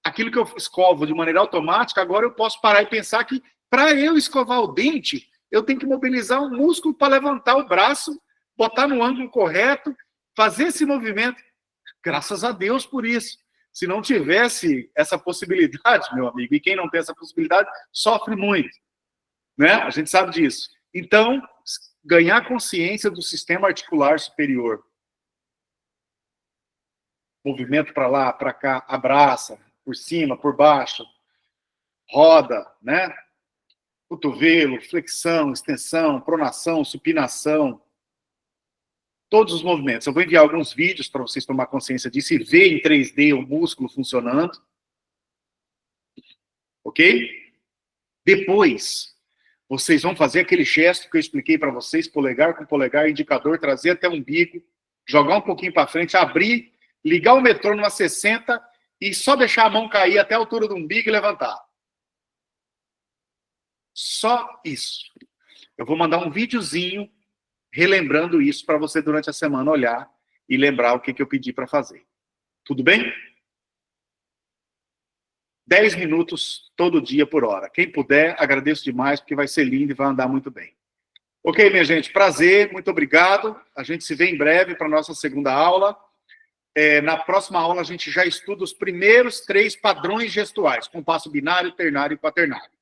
aquilo que eu escovo de maneira automática, agora eu posso parar e pensar que, para eu escovar o dente, eu tenho que mobilizar um músculo para levantar o braço, botar no ângulo correto, fazer esse movimento. Graças a Deus por isso. Se não tivesse essa possibilidade, meu amigo, e quem não tem essa possibilidade, sofre muito. Né? A gente sabe disso. Então, ganhar consciência do sistema articular superior. Movimento para lá, para cá, abraça, por cima, por baixo, roda, né? Cotovelo, flexão, extensão, pronação, supinação. Todos os movimentos. Eu vou enviar alguns vídeos para vocês tomar consciência disso e ver em 3D o músculo funcionando. Ok? Depois, vocês vão fazer aquele gesto que eu expliquei para vocês, polegar com polegar, indicador, trazer até o umbigo, jogar um pouquinho para frente, abrir, ligar o metrônomo a 60 e só deixar a mão cair até a altura do umbigo e levantar. Só isso. Eu vou mandar um videozinho relembrando isso para você durante a semana olhar e lembrar o que eu pedi para fazer. Tudo bem? 10 minutos todo dia por hora. Quem puder, agradeço demais, porque vai ser lindo e vai andar muito bem. Ok, minha gente, prazer, muito obrigado. A gente se vê em breve para a nossa segunda aula. Na próxima aula, a gente já estuda os primeiros 3 padrões gestuais, compasso binário, ternário e quaternário.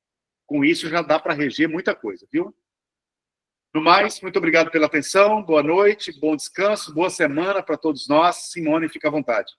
Com isso, já dá para reger muita coisa, viu? No mais, muito obrigado pela atenção, boa noite, bom descanso, boa semana para todos nós. Simone, fica à vontade.